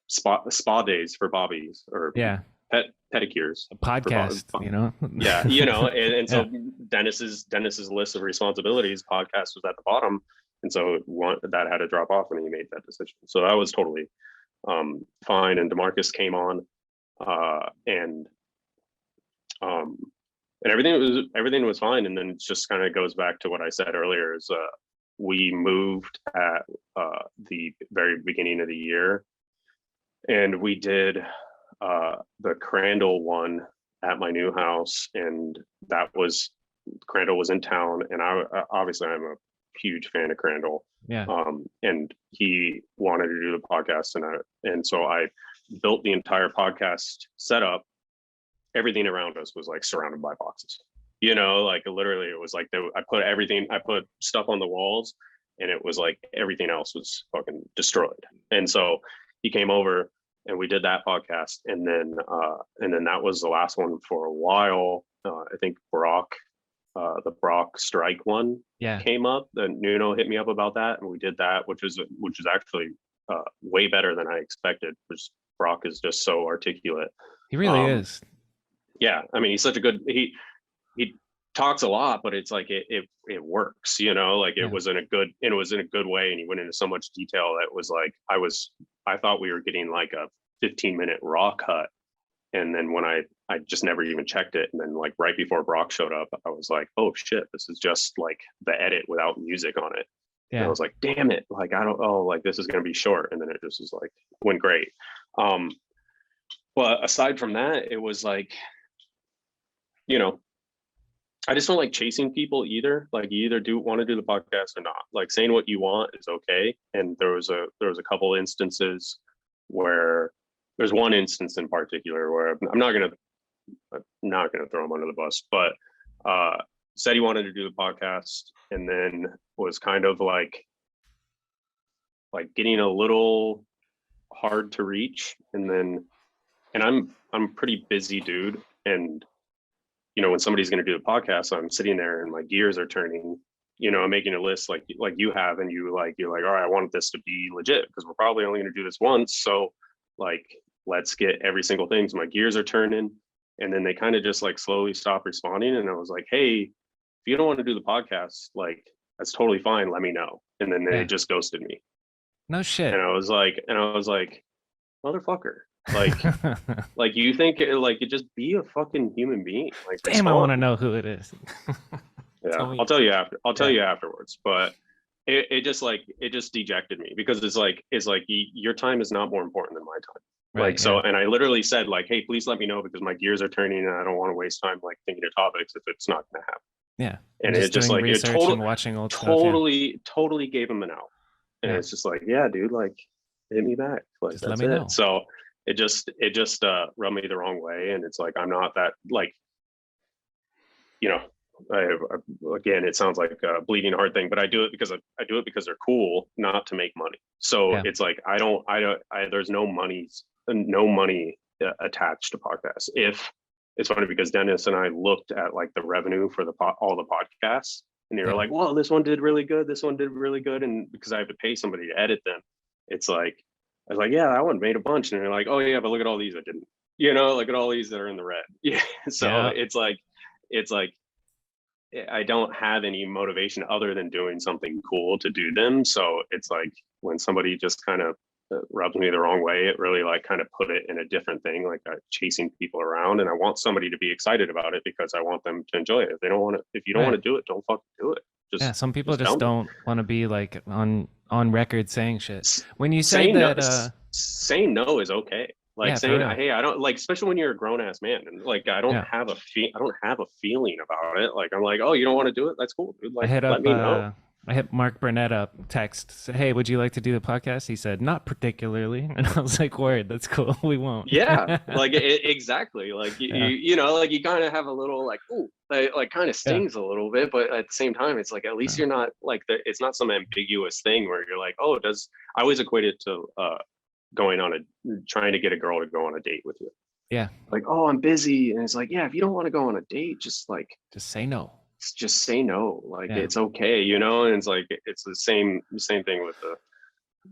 spa days for Bobby's, or Yeah. pedicures A for Bobby. podcast, Yeah, and Yeah. so Dennis's list of responsibilities, podcast, was at the bottom. And so that had to drop off when he made that decision. So that was totally fine. And DeMarcus came on, and and everything was fine. And then it just kind of goes back to what I said earlier is we moved at the very beginning of the year, and we did the Crandall one at my new house, and Crandall was in town, and I obviously I'm a huge fan of Crandall. Yeah. And he wanted to do the podcast, and so I built the entire podcast setup. Everything around us was like surrounded by boxes. You know, like literally it was like I put stuff on the walls, and it was like everything else was fucking destroyed. And so he came over and we did that podcast, and then that was the last one for a while. I think the Brock strike one came up. Then Nuno hit me up about that, and we did that, which is actually way better than I expected. Because Brock is just so articulate. He really is. Yeah, I mean, he's such a good. He talks a lot, but it's like it works. You know, like it was in a good way, and he went into so much detail that was like I thought we were getting like a 15-minute raw cut. And then when I just never even checked it. And then like right before Brock showed up, I was like, oh shit, this is just like the edit without music on it. Yeah. And I was like, damn it. Like, like this is going to be short. And then it just was like, went great. But aside from that, it was like, you know, I just don't like chasing people either. Like you either want to do the podcast or not. Like saying what you want is okay. And there was a couple instances where there's one instance in particular where I'm not gonna throw him under the bus, but said he wanted to do the podcast, and then was kind of like getting a little hard to reach. And I'm a pretty busy dude, and you know, when somebody's gonna do the podcast, I'm sitting there and my gears are turning. You know, I'm making a list like you have, and you're like, all right, I want this to be legit because we're probably only gonna do this once, so like let's get every single thing. So my gears are turning, and then they kind of just like slowly stop responding. And I was like, hey, if you don't want to do the podcast, like that's totally fine. Let me know. And then they just ghosted me. No shit. And I was like, motherfucker. Like, like you think like you just be a fucking human being. Like, damn, I want to know who it is. Yeah, I'll tell you after. I'll tell you afterwards. But it just dejected me because it's like your time is not more important than my time. Right, like so, and I literally said like, hey, please let me know because my gears are turning and I don't want to waste time like thinking of topics if it's not going to happen. Yeah, and it just like it watching old totally gave him an out, and it's just like, yeah, dude, like hit me back, like just let me know. So it just rubbed me the wrong way, and it's like I'm not that like, you know. Again, it sounds like a bleeding heart thing, but I do it because they're cool, not to make money. So it's like there's no money attached to podcasts. If it's funny because Dennis and I looked at like the revenue for all the podcasts, and they were like, well, this one did really good, this one did really good, and because I have to pay somebody to edit them, it's like I was like, yeah, that one made a bunch, and they're like, oh yeah, but look at all these that didn't, you know, look at all these that are in the red. Yeah, so it's like I don't have any motivation other than doing something cool to do them. So it's like when somebody just kind of rubs me the wrong way, it really like kind of put it in a different thing, like chasing people around. And I want somebody to be excited about it because I want them to enjoy it. If you don't want to do it, don't fucking do it. Some people just don't want to be like on record saying shit. When you say that, saying no is okay. Like saying, hey, I don't like, especially when you're a grown ass man, and like I don't have a feeling about it. Like I'm like, oh, you don't want to do it? That's cool, dude. Like, let me know. I hit Mark Burnett up, text, say, hey, would you like to do the podcast? He said, not particularly. And I was like, word, that's cool. We won't. Yeah, like exactly. Like you know, like you kind of have a little like, ooh, like kind of stings a little bit, but at the same time, it's like at least you're not like it's not some ambiguous thing where you're like, oh, I always equate it to trying to get a girl to go on a date with you. Yeah. Like, oh, I'm busy. And it's like, yeah, if you don't want to go on a date, just say no. Just say no. Like it's okay, you know? And it's like it's the same thing with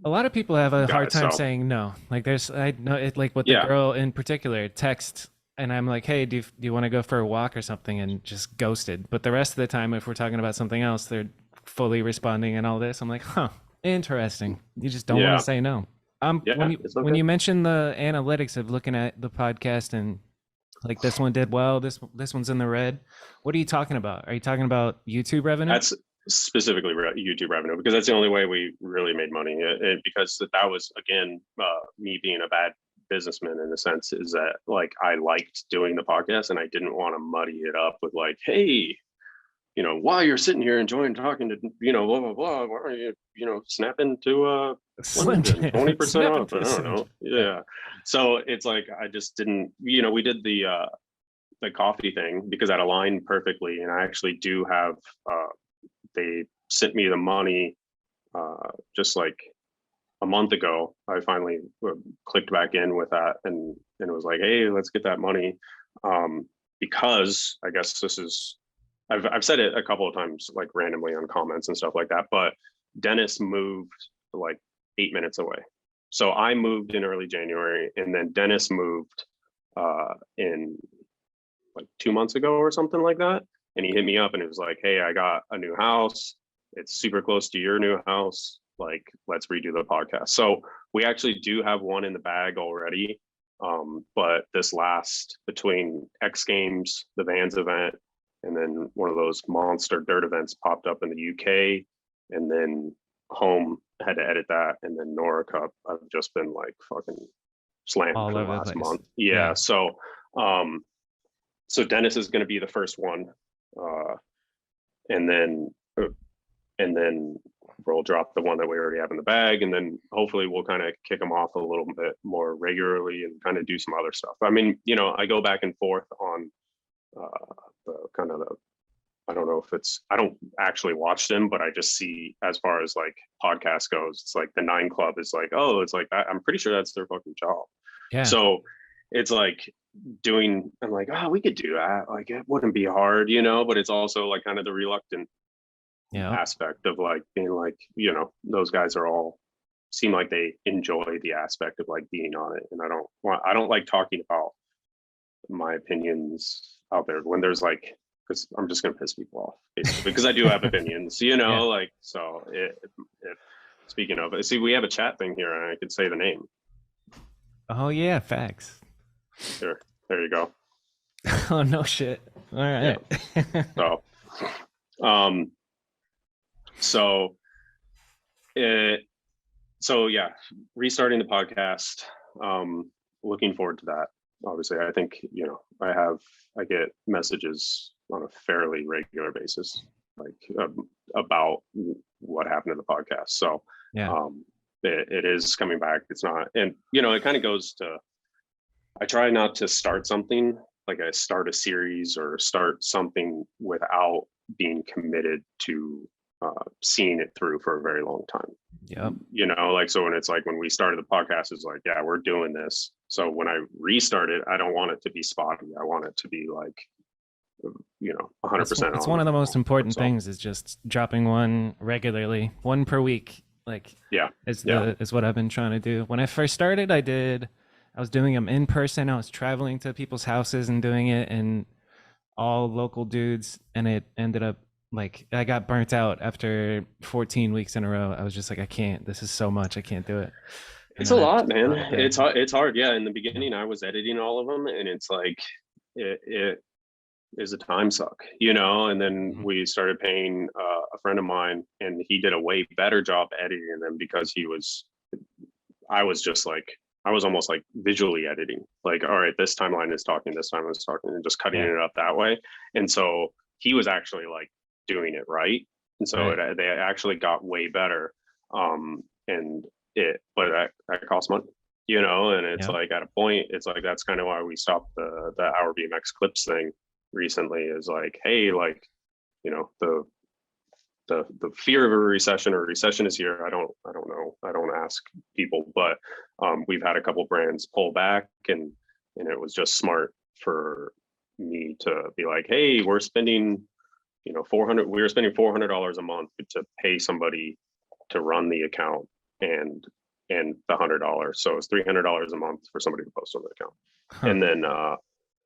a lot of people have a hard time saying no. Like I know it like with the girl in particular, text and I'm like, hey, do you want to go for a walk or something, and just ghosted. But the rest of the time, if we're talking about something else, they're fully responding and all this. I'm like, huh, interesting. You just don't want to say no. When you mentioned the analytics of looking at the podcast and Like this one did well, this one's in the red. What are you talking about? Are you talking about YouTube revenue? That's specifically YouTube revenue, because that's the only way we really made money. Because that was, again, me being a bad businessman in a sense, is that like I liked doing the podcast and I didn't want to muddy it up with like, hey, while you're sitting here enjoying talking to, blah, blah, blah, why are you, snapping to Slim Slim Jim, Jim. 20% Snap off? into I a don't Slim know. Jim. Yeah. Yeah. So it's like, I just didn't, we did the coffee thing because that aligned perfectly. And I actually do have, they sent me the money just like a month ago. I finally clicked back in with that, and it was like, hey, let's get that money. Because I guess this is, I've said it a couple of times, like randomly on comments and stuff like that, but Dennis moved like 8 minutes away. So I moved in early January, and then Dennis moved in like 2 months ago or something like that. And he hit me up and it was like, hey, I got a new house. It's super close to your new house. Like, let's redo the podcast. So we actually do have one in the bag already. But this last, between X Games, the Vans event, and then one of those monster dirt events popped up in the UK, and then home had to edit that, and then Nora Cup, I've just been like fucking slammed All for the over the last place. month. Yeah. Yeah. So Dennis is going to be the first one, uh, and then and then we'll drop the one that we already have in the bag, and then hopefully we'll kind of kick them off a little bit more regularly and kind of do some other stuff. I mean, I go back and forth on the kind of the, I don't know if it's, I don't actually watch them, but I just see, as far as like podcast goes, it's like the Nine Club is like, oh, it's like, I'm pretty sure that's their fucking job. Yeah. So it's like I'm like, oh, we could do that. Like, it wouldn't be hard, but it's also like kind of the reluctant Yeah. aspect of like being like, those guys are all seem like they enjoy the aspect of like being on it. And I don't like talking about my opinions out there when there's like, because I'm just gonna piss people off basically, because I do have opinions, Yeah. like, so speaking of it, see, we have a chat thing here and I could say the name. Oh yeah, facts. There you go. Oh no shit. All right. Yeah. So so yeah, restarting the podcast. Looking forward to that. Obviously, I think I get messages on a fairly regular basis, like about what happened to the podcast. So Yeah. it is coming back. It's not, and it kind of goes to, I try not to start something, like I start a series or start something without being committed to seeing it through for a very long time. Yep. Like, so when it's like, when we started the podcast, it's like, yeah, we're doing this. So when I restart it, I don't want it to be spotty. I want it to be like, 100%. It's one of the most important so, things is just dropping one regularly, one per week. Like, yeah, is what I've been trying to do. When I first started, I was doing them in person. I was traveling to people's houses and doing it, and all local dudes, and it ended up like I got burnt out after 14 weeks in a row. I was just like, I can't. This is so much. I can't do it. it's a lot, man. Stopped there. It's hard. Yeah, in the beginning, I was editing all of them, and it's like it is a time suck, and then we started paying a friend of mine, and he did a way better job editing them, because I was just like, I was almost like visually editing, like, all right, this timeline is talking, this timeline is talking, and just cutting it up that way. And so he was actually like doing it right, and so they actually got way better. But that costs money, and it's like, at a point, it's like, that's kind of why we stopped the Our BMX Clips thing recently, is like, hey, like, the fear of a recession, or recession is here. I don't know. I don't ask people, but we've had a couple brands pull back, and it was just smart for me to be like, hey, we're spending, we were spending $400 a month to pay somebody to run the account, and the $100. So it's $300 a month for somebody to post on the account. And then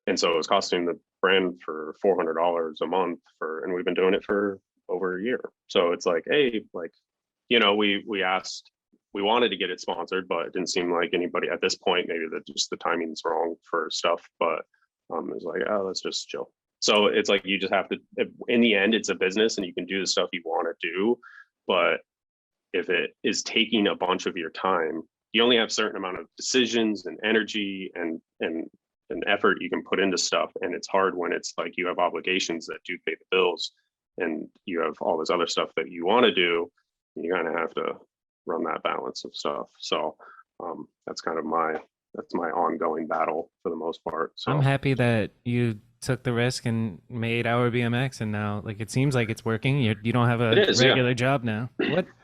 and so it was costing the brand for $400 a month and we've been doing it for over a year. So it's like, hey, like, we asked, we wanted to get it sponsored, but it didn't seem like anybody at this point, maybe that just the timing's wrong for stuff, but It's like, oh, let's just chill. So it's like you just have to. In the end, it's a business, and you can do the stuff you want to do, but if it is taking a bunch of your time, you only have a certain amount of decisions and energy and effort you can put into stuff. And it's hard when it's like you have obligations that do pay the bills and you have all this other stuff that you want to do. You kind of have to run that balance of stuff. So that's kind of that's my ongoing battle for the most part. I'm So happy that you took the risk and made our BMX, and now like it seems like it's working. You don't have it a is, yeah. regular job now.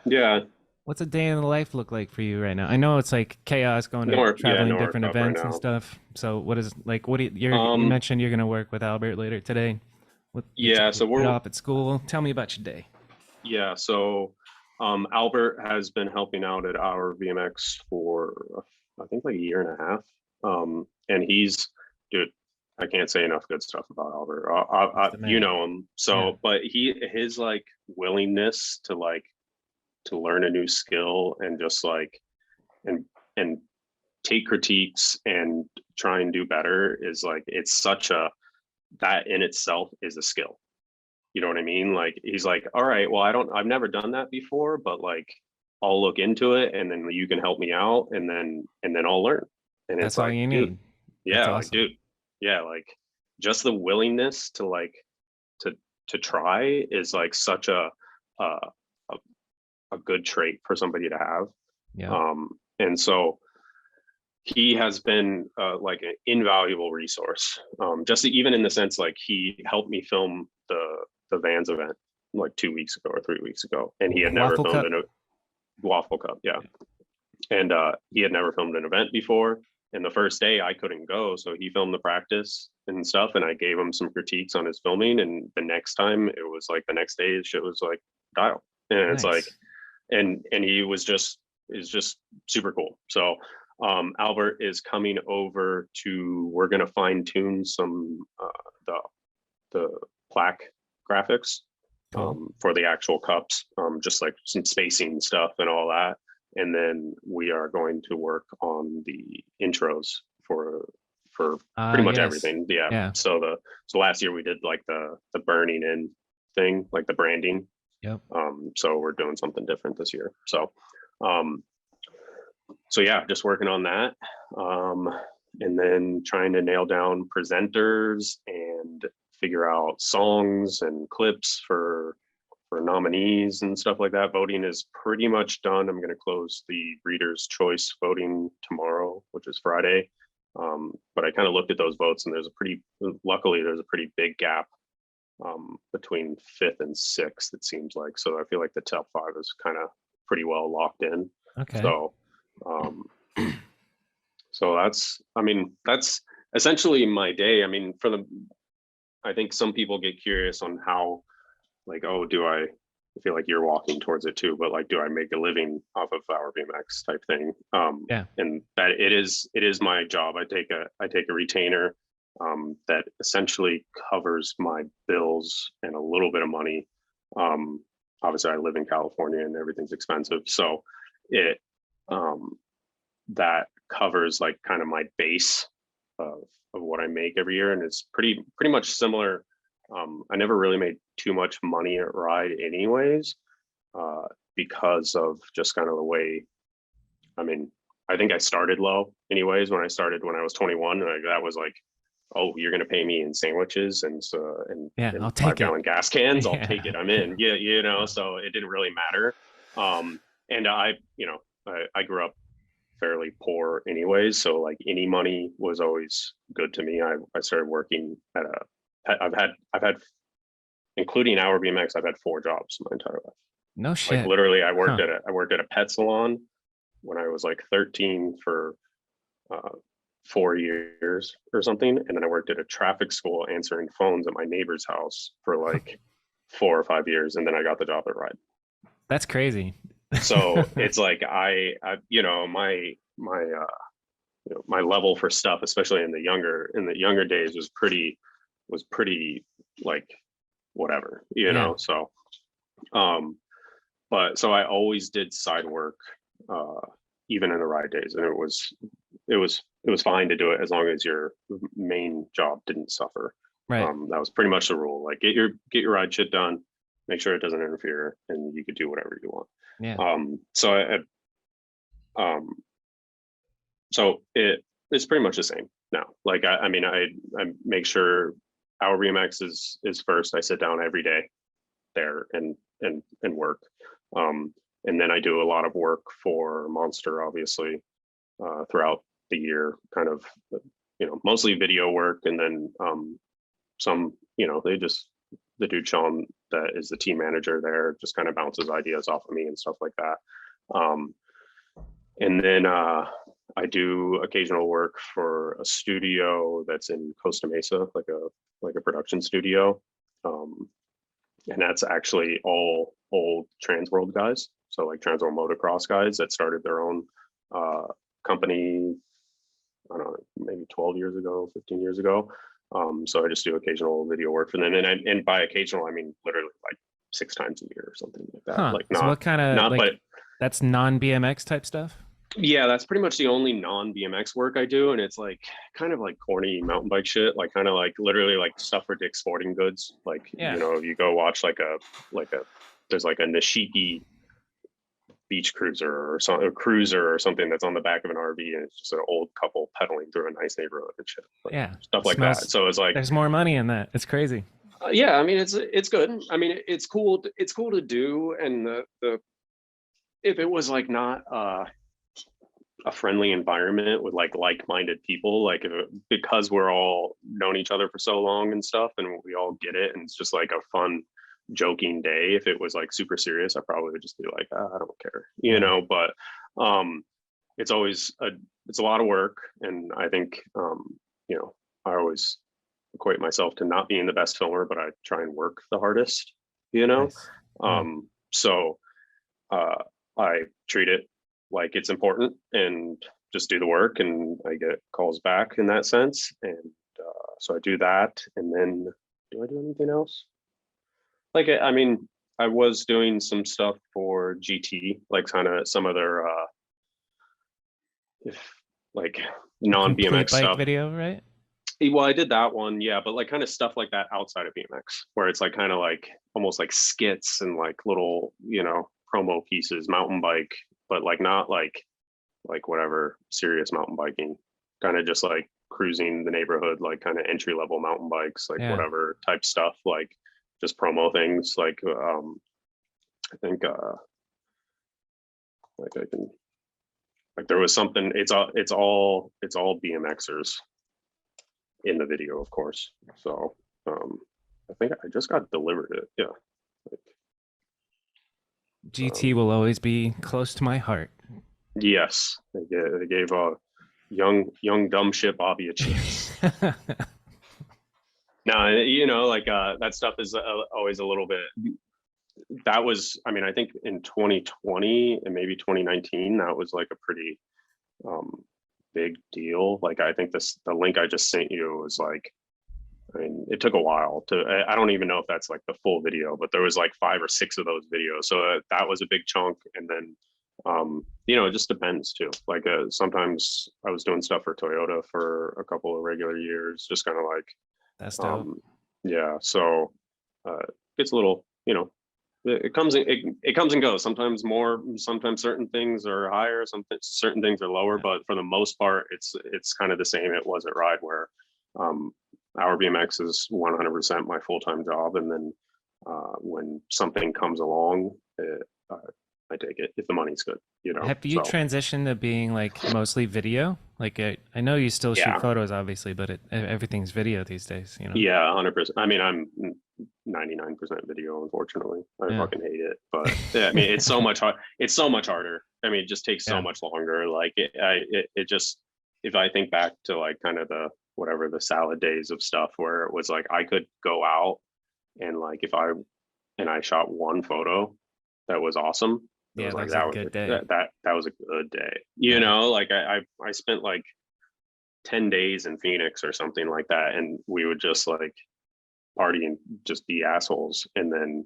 Yeah. What's a day in the life look like for you right now? I know it's like chaos going to No traveling work different up right events and now. stuff. So what is like what do you Um, mentioned you're going to work with Albert later today. What you yeah, take so it we're off at school? Tell me about your day. Yeah, so Albert has been helping out at our VMX for I think like a year and a half. And dude, I can't say enough good stuff about Albert. He's the You man. know him, Yeah. so but his like willingness to learn a new skill and just like and and take critiques and try and do better is like it's such a that in itself is a skill. You know what I mean? Like he's like, all right, well, I've never done that before, but like I'll look into it and then you can help me out and then I'll learn. And it's That's all like, you dude, need. That's yeah, like awesome. dude, yeah, like just the willingness to like to to try is like such a a, a good trait for somebody to have. Yeah. And so he has been like an invaluable resource. Just even in the sense like he helped me film the Vans event like 2 weeks ago or 3 weeks ago, and he had never Waffle filmed cup. a Waffle Cup, yeah, and he had never filmed an event before. And the first day I couldn't go, so he filmed the practice and stuff, and I gave him some critiques on his filming. And the next time, it was like the next day, his shit was like dial, and it's like, Nice. and he was just is just super cool. So Albert is coming over to. We're gonna fine tune some the the plaque graphics Cool. for the actual cups, just like some spacing stuff and all that. And then we are going to work on the intros for Ah, pretty much yes. everything. Yeah. Yeah. So last year we did like the burning in thing, like the branding. Yep. So we're doing something different this year. Um, so yeah, just working on that. Um, and then trying to nail down presenters and figure out songs and clips for nominees and stuff like that. Voting is pretty much done. I'm going to close the Reader's Choice voting tomorrow, which is Friday. But I kind of looked at those votes, and luckily, there's a pretty big gap between fifth and sixth, it seems like. So I feel like the top five is kind of pretty well locked in. Okay. So, um, so that's essentially my day. I mean, I think some people get curious on how, like, oh, I feel like you're walking towards it too, but like, do I make a living off of our BMX type thing? Yeah. And that it is my job. I take a retainer that essentially covers my bills and a little bit of money. Obviously, I live in California and everything's expensive, so it that covers like kind of my base of what I make every year, and it's pretty much similar. I never really made too much money at Ride, anyways, because of just kind of the way. I mean, I think I started low, anyways. When I was 21, like that was like, oh, you're gonna pay me in sandwiches and so Yeah. I'll and five take it. gallon gas cans. I'll take Yeah. it. I'm in. Yeah, So it didn't really matter. And I grew up fairly poor anyways, so like any money was always good to me. I started working at I've had including our BMX, I've had 4 jobs my entire life. No Like shit. literally, Huh. I worked at a pet salon when I was like 13 for uh, 4 years or something, and then I worked at a traffic school answering phones at my neighbor's house for like 4 or 5 years, and then I got the job at Ride. That's crazy. So it's like my level for stuff, especially in the younger days, was pretty like whatever, Yeah. So but so I always did side work, even in the Ride days, and it was it was fine to do it as long as your main job didn't suffer. Right. That was pretty much the rule. Like get your ride shit done, make sure it doesn't interfere, and you could do whatever you want. Yeah. So it's pretty much the same now. Like I mean I make sure our BMX is first. I sit down every day there and work. And then I do a lot of work for Monster, obviously, throughout the year, kind of, mostly video work. And then some, the dude Sean, that is the team manager there, just kind of bounces ideas off of me and stuff like that. And then I do occasional work for a studio that's in Costa Mesa, like a production studio. And that's actually all old Transworld guys. So like Transworld motocross guys that started their own company, I don't know, maybe 12 years ago, 15 years ago. So I just do occasional video work for them. And by occasional, I mean literally like 6 times a year or something like that. Huh. Like so what kind of like, but that's non-BMX type stuff? Yeah, that's pretty much the only non-BMX work I do. And it's like kind of like corny mountain bike shit, like kind of like literally like stuff for Dick's Sporting Goods. Like, you go watch there's like a Nishiki beach cruiser or something that's on the back of an RV, and it's just an old couple pedaling through a nice neighborhood and shit. Like, stuff like that. So it's like there's more money in that. It's crazy. Yeah, I mean it's good. I mean it's cool. It's cool to do, and the if it was like not a friendly environment with like-minded people, like because we're all known each other for so long and stuff, and we all get it, and it's just like a fun joking day. If it was like super serious, I probably would just be like, I don't care, but it's always it's a lot of work. And I think I always equate myself to not being the best filmer, but I try and work the hardest, Nice. So I treat it like it's important and just do the work, and I get calls back in that sense. And so I do that. And then do I do anything else? Like, I mean, I was doing some stuff for GT, like kind of some of their like non-BMX stuff. Video, right? Well, I did that one, yeah, but like kind of stuff like that outside of BMX, where it's like kind of like almost like skits and like little, promo pieces, mountain bike, but like not like whatever serious mountain biking, kind of just like cruising the neighborhood, like kind of entry level mountain bikes, like whatever type stuff, like just promo things. Like I think like I can, like there was something, it's all BMXers in the video, of course. So I think I just got delivered it. Yeah. GT will always be close to my heart. Yes, they gave young dumb shit Bobby a chance. Now, like that stuff is always a little bit. That was, I mean, I think in 2020 and maybe 2019, that was like a pretty big deal. Like I think the link I just sent you was like, I mean, it took a while I don't even know if that's like the full video, but there was like 5 or 6 of those videos. So that was a big chunk. And then, it just depends too. Like sometimes I was doing stuff for Toyota for a couple of regular years, just kind of like, that's dope. Yeah. So it's a little, it comes and goes. Sometimes more, sometimes certain things are higher, certain things are lower, but for the most part, it's kind of the same it was at Ride, where our BMX is 100% my full-time job. And then when something comes along, I take it if the money's good, Have you transitioned to being like mostly video? Like I know you still shoot photos, obviously, but everything's video these days, Yeah, 100%. I mean, I'm 99% video, unfortunately. I fucking hate it, but I mean, it's so much harder. I mean, it just takes so much longer. Like it just, if I think back to like kind of the salad days of stuff, where it was like I could go out and like if I shot one photo that was awesome. That was a good day. That was a good day. Like I spent like 10 days in Phoenix or something like that, and we would just like party and just be assholes. And then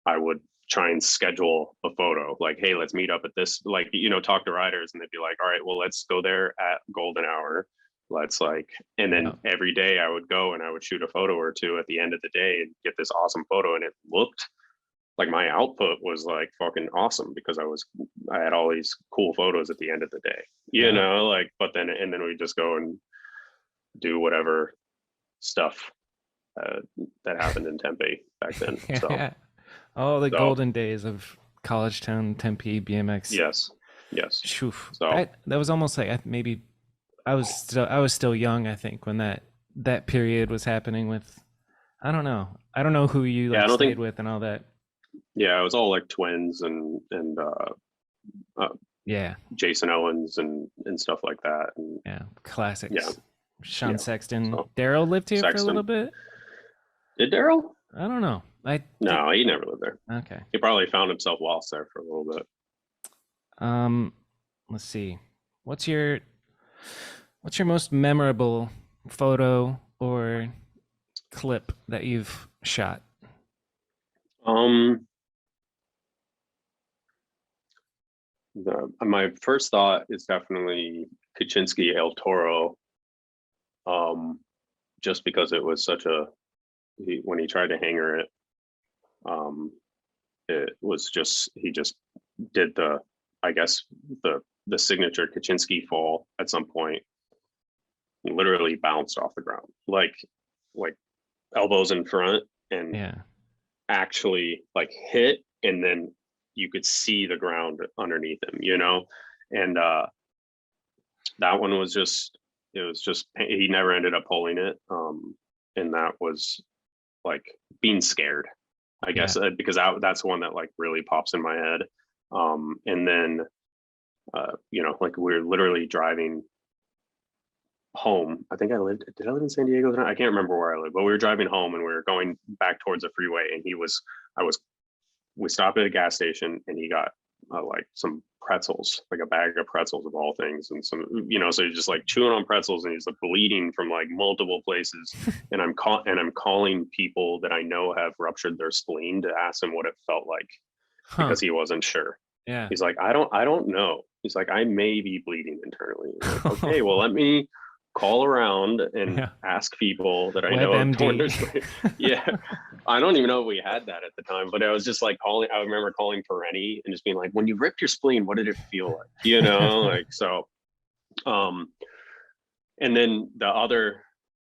I would try and schedule a photo, like, hey, let's meet up at this, like, talk to riders, and they'd be like, all right, well, let's go there at golden hour. Let's like, and then every day I would go and I would shoot a photo or two at the end of the day and get this awesome photo. And it looked like my output was like fucking awesome because I had all these cool photos at the end of the day, like, but then we just go and do whatever stuff that happened in Tempe back then. So the golden days of College Town, Tempe, BMX. Yes. Shoof. So that was almost like maybe I was still young, I think, when that period was happening with, I don't know who you stayed with and all that. Yeah, it was all like Twins and Jason Owens and stuff like that. And classics. Yeah. Sean Sexton. So, Daryl lived here for a little bit. Did Daryl? I don't know. No, he never lived there. Okay. He probably found himself lost there for a little bit. Let's see. What's your most memorable photo or clip that you've shot? My first thought is definitely Kaczynski El Toro. Just because it was such when he tried to hanger it, it was just, he just did the signature Kaczynski fall at some point, literally bounced off the ground, like elbows in front, and actually like hit, and then you could see the ground underneath him, and that one was just, he never ended up pulling it, and that was like being scared, I guess, because that's one that like really pops in my head. And then like we're literally driving home. Did I live in San Diego tonight? I can't remember where I live, but we were driving home and we were going back towards the freeway, and we stopped at a gas station, and he got like some pretzels, like a bag of pretzels of all things, and some, so he's just like chewing on pretzels, and he's like bleeding from like multiple places. And I'm calling people that I know have ruptured their spleen to ask him what it felt like, because he wasn't sure. Yeah. He's like, I don't know. He's like, I may be bleeding internally. Like, okay, well, let me call around and ask people that I know have torn their spleen. I don't even know if we had that at the time, but I was just like calling. I remember calling Perenni and just being like, when you ripped your spleen, what did it feel like? Like, so, and then the other,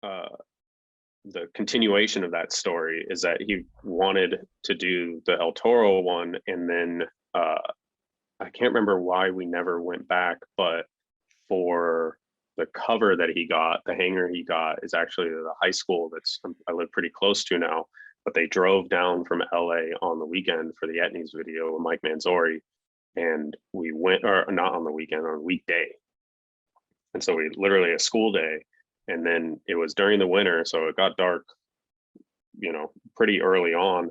the continuation of that story is that he wanted to do the El Toro one, and then I can't remember why we never went back, but for the cover that he got, the hanger he got, is actually the high school I live pretty close to now, but they drove down from LA on the weekend for the Etnies video with Mike Manzori, and we went, or not on the weekend, on a weekday. And so we literally a school day, and then it was during the winter, so it got dark, pretty early on,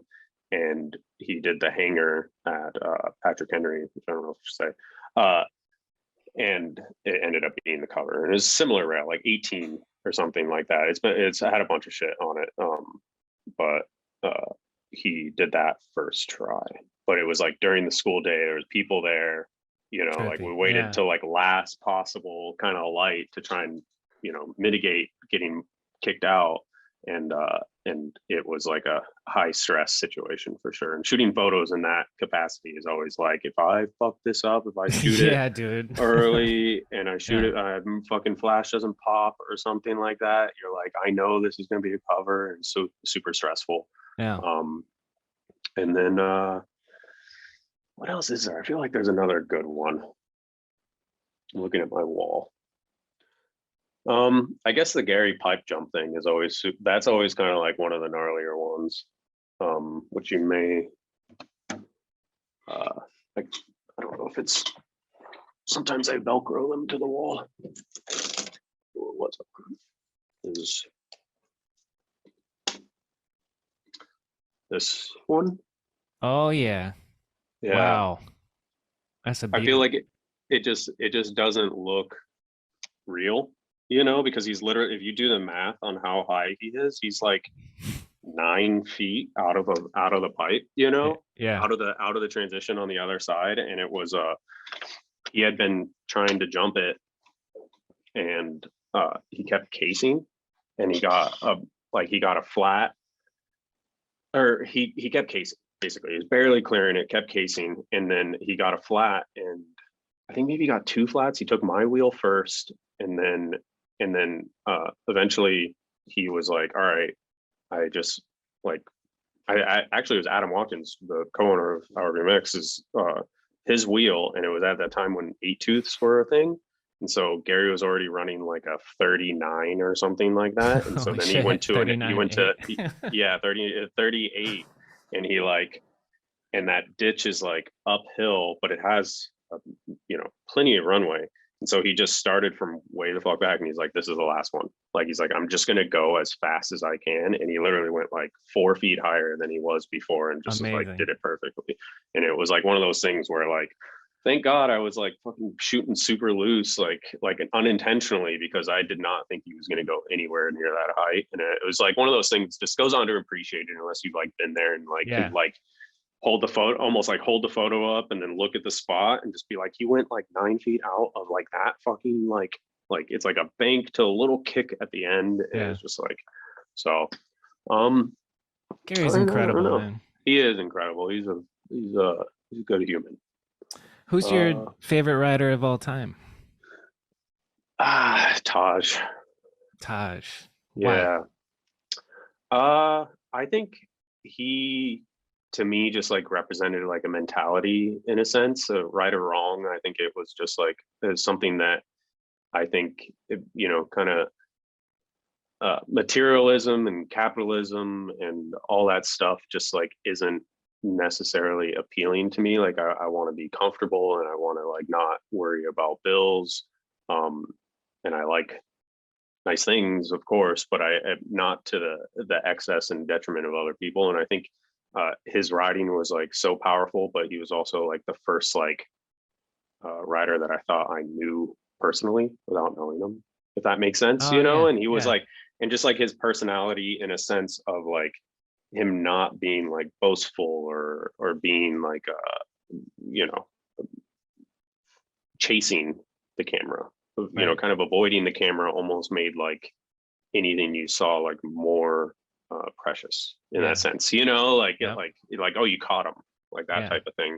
and he did the hanger at Patrick Henry, which I don't know if I should say, and it ended up being the cover. And it's similar rail, like 18 or something like that. It's had a bunch of shit on it, but he did that first try. But it was like during the school day, there was people there, like we waited till like last possible kind of light to try and mitigate getting kicked out, and it was like a high stress situation for sure. And shooting photos in that capacity is always like, if I fuck this up, if I shoot it dude, early and I shoot it, fucking flash doesn't pop or something like that, you're like, I know this is going to be a cover, and so super stressful. And then what else is there? I feel like there's another good one. I'm looking at my wall. I guess the Gary pipe jump thing is always kind of like one of the gnarlier ones, which you may I don't know if it's, sometimes I Velcro them to the wall. What's up is this one. Oh yeah. Wow, that's I feel like it just doesn't look real, because he's literally, if you do the math on how high he is, he's like 9 feet out of the pipe, Yeah. out of the transition on the other side. And it was he had been trying to jump it, and he kept casing, and he got a flat, or he kept casing. Basically, he was barely clearing it, kept casing, and then he got a flat, and I think maybe he got 2 flats. He took my wheel first, and then eventually he was like, all right, I just like, I actually, it was Adam Watkins, the co-owner of our BMX, is his wheel, and it was at that time when 8-tooths were a thing. And so Gary was already running like a 39 or something like that. And so then he went to 38, and he like, and that ditch is like uphill, but it has plenty of runway. And so he just started from way the fuck back, and he's like, this is the last one. Like, he's like, I'm just gonna go as fast as I can. And he literally went like 4 feet higher than he was before, and just was, like, did it perfectly. And it was like one of those things where, like, thank God I was like fucking shooting super loose, like unintentionally, because I did not think he was gonna go anywhere near that height. And it was like one of those things, just goes on to appreciate it unless you've like been there and like can like hold the photo, almost like hold the photo up and then look at the spot and just be like, he went like 9 feet out of like that fucking like it's like a bank to a little kick at the end. And it's just like, so Gary's incredible, man. He is incredible. He's a good human. Who's your favorite rider of all time? Taj. Yeah. I think he, to me, just like represented like a mentality in a sense, right or wrong. I think it was just like something that I think, kind of materialism and capitalism and all that stuff just like isn't necessarily appealing to me. Like I want to be comfortable, and I want to like not worry about bills. And I like nice things, of course, but I am not to the excess and detriment of other people. And I think his riding was like so powerful, but he was also like the first like rider that I thought I knew personally without knowing him, if that makes sense. And he was like, and just like his personality in a sense of like him not being like boastful or being like chasing the camera, kind of avoiding the camera, almost made like anything you saw like more precious in that sense, like oh, you caught him, like that type of thing.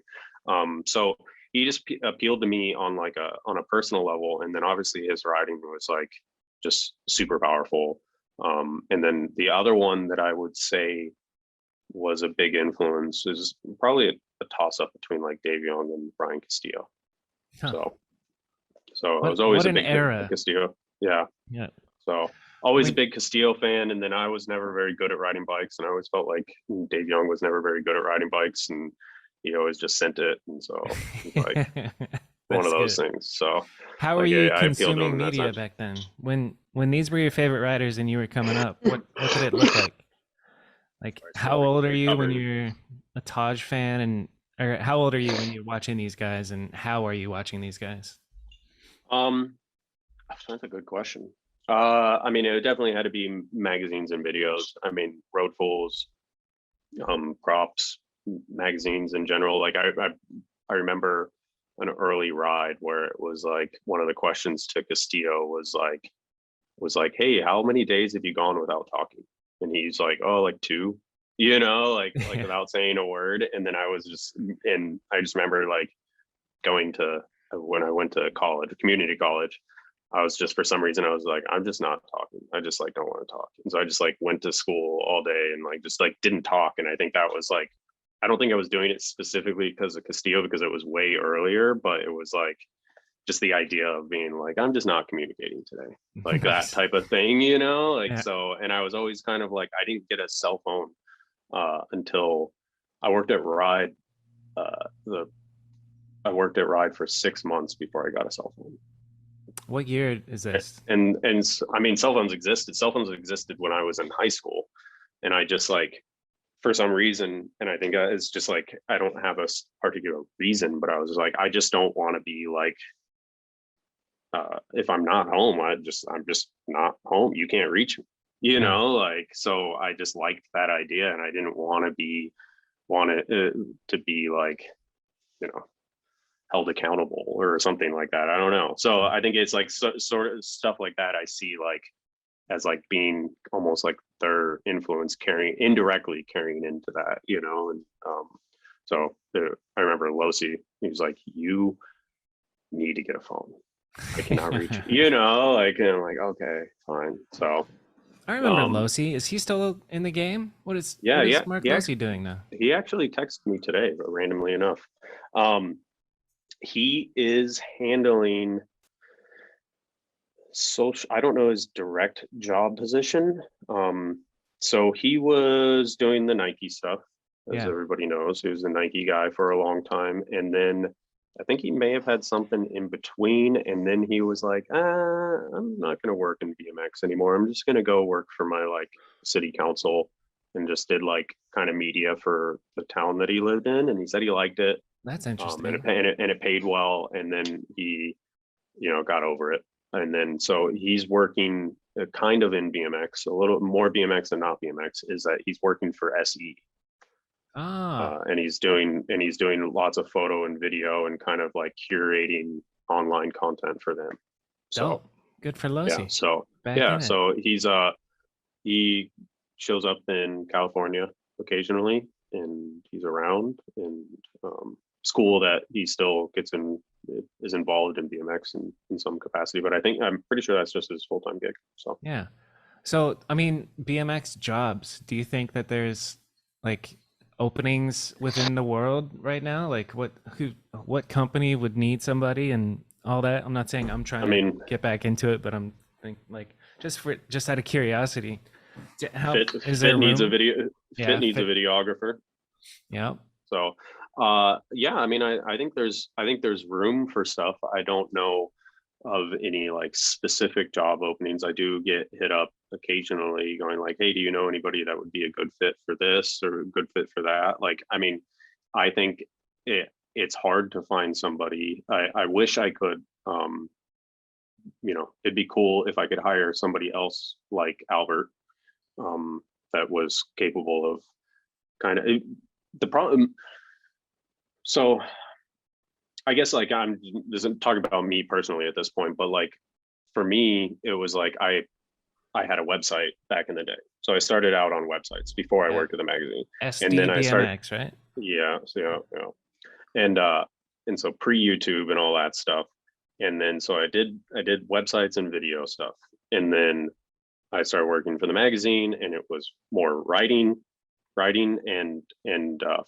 So he just appealed to me on like on a personal level, and then obviously his riding was like just super powerful. And then the other one that I would say was a big influence is probably a toss up between like Dave Young and Brian Castillo. So I was always a big fan of Castillo. Yeah. So always a big Castillo fan, and then I was never very good at riding bikes, and I always felt like Dave Young was never very good at riding bikes, and he always just sent it, and so like one of those things. So how were you consuming media back then? When these were your favorite riders and you were coming up, what did it look like? Like, how old are you when you're a Taj fan, or how old are you when you're watching these guys, and how are you watching these guys? That's a good question. I mean, it definitely had to be magazines and videos. I mean, Road Fools, props, magazines in general. Like I remember an early ride where it was like one of the questions to Castillo was like, hey, how many days have you gone without talking? And he's like, oh, like 2, like without saying a word. And then I just remember like when I went to college, community college, I was just, for some reason, I was like, I'm just not talking. I just like don't want to talk. And so I just like went to school all day and like just like didn't talk. And I think that was like, I don't think I was doing it specifically because of Castillo, because it was way earlier, but it was like just the idea of being like, I'm just not communicating today, like that type of thing, So, and I was always kind of like, I didn't get a cell phone until I worked at Ride. I worked at Ride for 6 months before I got a cell phone. What year is this? And I mean, cell phones existed when I was in high school, and I just like, for some reason, and I think it's just like, I don't have a particular reason, but I was like, I just don't want to be like, if I'm not home, I'm just not home. You can't reach me, you Yeah. know, like, so I just liked that idea, and I didn't want it to be like, you know, held accountable or something like that. I don't know. So I think it's like sort of stuff like that I see like as like being almost like their influence carrying indirectly carrying into that, you know. And so I remember Losi, he was like, you need to get a phone. I cannot reach you, you know, like, and I'm like, okay, fine. So I remember Losi. Is he still in the game? yeah, What yeah, is Mark Losi doing now? he actually texted me today, but randomly enough. Um, he is handling social, I don't know his direct job position. So he was doing the Nike stuff, as Yeah. everybody knows. He was the Nike guy for a long time. And then I think he may have had something in between. And then he was like, I'm not going to work in BMX anymore. I'm just going to go work for my like city council, and just did like kind of media for the town that he lived in. And he said he liked it. That's And interesting. it paid well. And then he, you know, got over it. And then so he's working kind of in BMX, a little more BMX than not BMX, is that he's working for SE. Ah, And he's doing lots of photo and video and kind of like curating online content for them. So dope. Good for yeah, Losi. so Back yeah, in it. so he shows up in California occasionally, and he's around, and school that he still gets in, is involved in BMX in some capacity. But I'm pretty sure that's just his full time gig. So Yeah. So, I mean, BMX jobs, do you think that there's like openings within the world right now? Like what company would need somebody and all that? I'm not saying I'm trying I to mean, get back into it, but I'm think like just out of curiosity, how Fit is there Fit needs a room? video Fit Yeah, needs a fit. videographer. Yeah. So yeah, I mean, I think there's room for stuff. I don't know of any like specific job openings. I do get hit up occasionally going like, hey, do you know anybody that would be a good fit for this or a good fit for that? Like, I mean, I think it's hard to find somebody. I wish I could, you know, it'd be cool if I could hire somebody else like Albert, that was capable of kind of the problem. So I guess like I'm this isn't talking about me personally at this point, but like for me, it was like I had a website back in the day. So I started out on websites before I Yeah. worked at the magazine. And then I started, SDBMX, right? yeah, so and and so pre-YouTube and all that stuff. And then so I did websites and video stuff. And then I started working for the magazine, and it was more writing and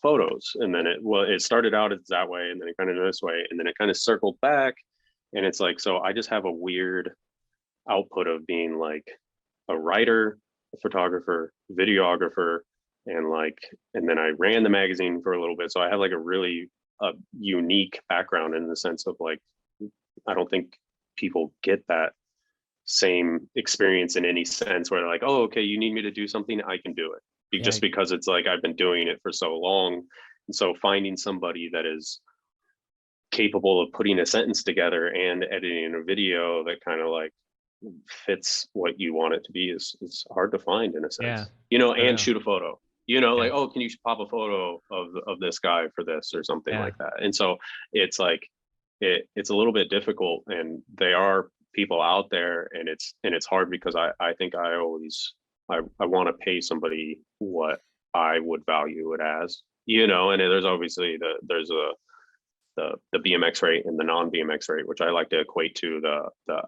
photos. And then it started out as that way, and then it kind of this way, and then it kind of circled back. And it's like, so I just have a weird output of being like a writer, a photographer, videographer, and like, and then I ran the magazine for a little bit. So I have like a really unique background in the sense of like, I don't think people get that same experience in any sense where they're like, oh, okay, you need me to do something, I can do it. Yeah. Just because it's like I've been doing it for so long. And so finding somebody that is capable of putting a sentence together and editing a video that kind of like fits what you want it to be is hard to find in a Yeah. sense, you know, For and real. shoot a photo, you know, Yeah. like, oh, can you pop a photo of this guy for this or something Yeah. like that. And so it's like it's a little bit difficult, and they are people out there, and it's hard because I think I always I want to pay somebody what I would value it as, you know. And there's obviously there's the BMX rate and the non BMX rate, which I like to equate to the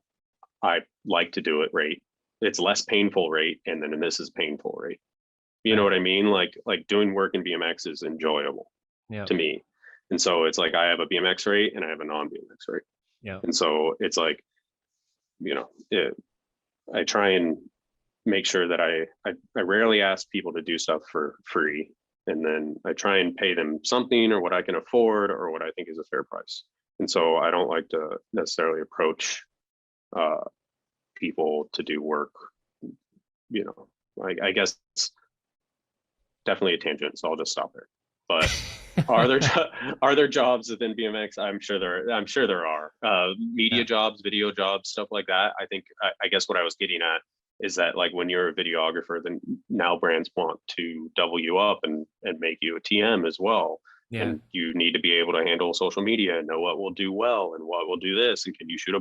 I like to do it rate. It's less painful rate, and then this is painful rate. You know Right. what I mean? Like doing work in BMX is enjoyable Yep. to me. And so it's like I have a BMX rate and I have a non BMX rate. Yep. And so it's like, you know, I try and make sure that I rarely ask people to do stuff for free. And then I try and pay them something or what I can afford or what I think is a fair price. And so I don't like to necessarily approach uh, people to do work, you know, I guess definitely a tangent. So I'll just stop there. But are there are there jobs within BMX? I'm sure there are media Yeah. jobs, video jobs, stuff like that. I think I guess what I was getting at is that like when you're a videographer, then now brands want to double you up and make you a TM as well. Yeah. And you need to be able to handle social media and know what will do well and what will do this. And can you shoot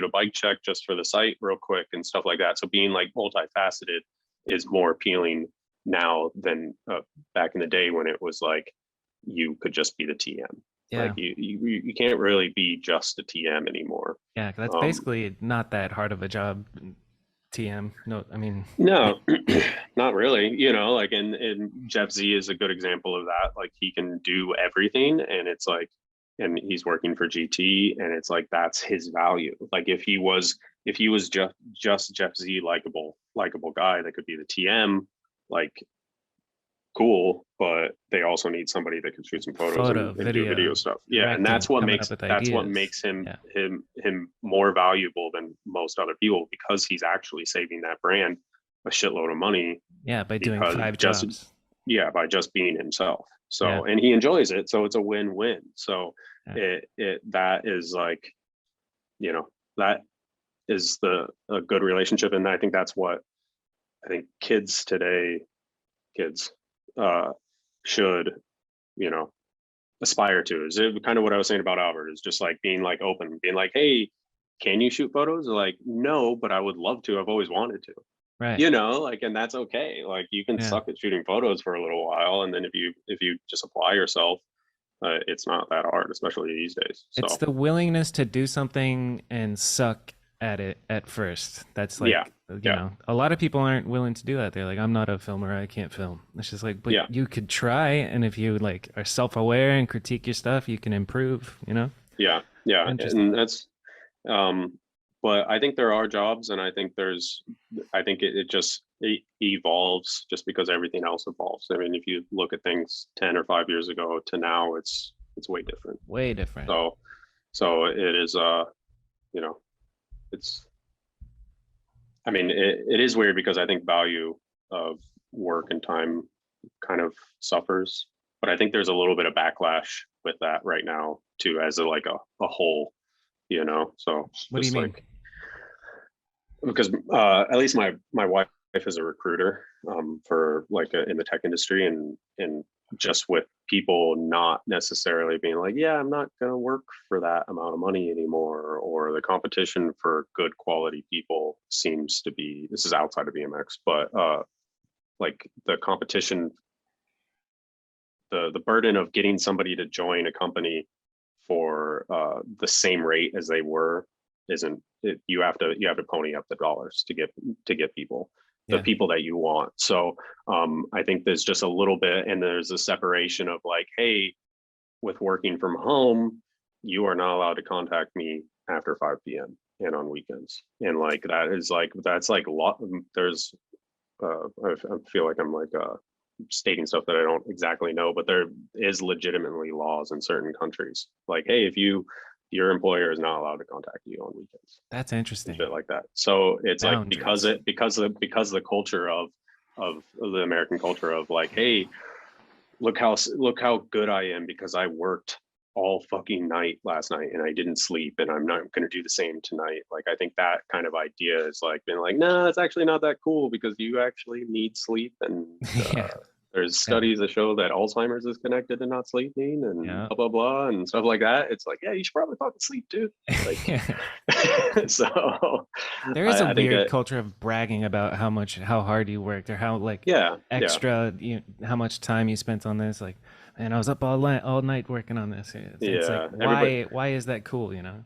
a bike check just for the site real quick and stuff like that. So being like multifaceted is more appealing now than back in the day when it was like you could just be the TM. Yeah. Like you can't really be just a TM anymore. Yeah, that's basically not that hard of a job. TM. No, I mean, no, not really. You know, like and Jeff Z is a good example of that. Like he can do everything, and it's like, and he's working for GT, and it's like that's his value. Like if he was just Jeff Z, likable guy that could be the TM, like cool, but they also need somebody that can shoot some photos and do video stuff. Yeah, and that's what makes him more valuable than most other people, because he's actually saving that brand a shitload of money. Yeah, by doing 5 jobs. Yeah, by just being himself. So and he enjoys it, so it's a win-win. So that is like, you know, that is a good relationship, and I think that's what I think kids should, you know, aspire to. Is it kind of what I was saying about Albert, is just like being like open, being like, hey, can you shoot photos? Like, no, but I would love to. I've always wanted to. Right. You know, like, and that's okay. Like you can suck at shooting photos for a little while, and then if you just apply yourself, it's not that hard, especially these days. So it's the willingness to do something and suck at it at first. That's like, you know, a lot of people aren't willing to do that. They're like, I'm not a filmer, I can't film. It's just like, but you could try, and if you like are self-aware and critique your stuff, you can improve, you know? Yeah, and that's but I think there are jobs, and I think it evolves just because everything else evolves. I mean, if you look at things 10 or 5 years ago to now, it's way different. So it is you know, it's, I mean, it is weird because I think value of work and time kind of suffers, but I think there's a little bit of backlash with that right now too, as a whole, you know. So what do you mean? Because at least my wife is a recruiter for in the tech industry, and just with people not necessarily being like, yeah, I'm not going to work for that amount of money anymore, or the competition for good quality people seems to be, this is outside of BMX, but like the competition, the burden of getting somebody to join a company for the same rate as they were isn't it, you have to pony up the dollars to get people, the people that you want. So I think there's just a little bit, and there's a separation of like, hey, with working from home, you are not allowed to contact me after 5 p.m. and on weekends. And like that's like a lot. There's I feel like I'm like stating stuff that I don't exactly know, but there is legitimately laws in certain countries. Like, hey, if your employer is not allowed to contact you on weekends. That's interesting. Shit like that. So it's boundaries. Like because the culture of the American culture of like, hey, look how good I am because I worked all fucking night last night and I didn't sleep, and I'm not going to do the same tonight. Like, I think that kind of idea is like been like, nah, it's actually not that cool, because you actually need sleep, and there's studies that show that Alzheimer's is connected to not sleeping, and blah blah blah and stuff like that. It's like, yeah, you should probably fucking sleep too. Like, so there is a weird culture of bragging about how hard you worked, or how like extra how much time you spent on this. Like, man, I was up all night working on this. It's like, why is that cool? You know,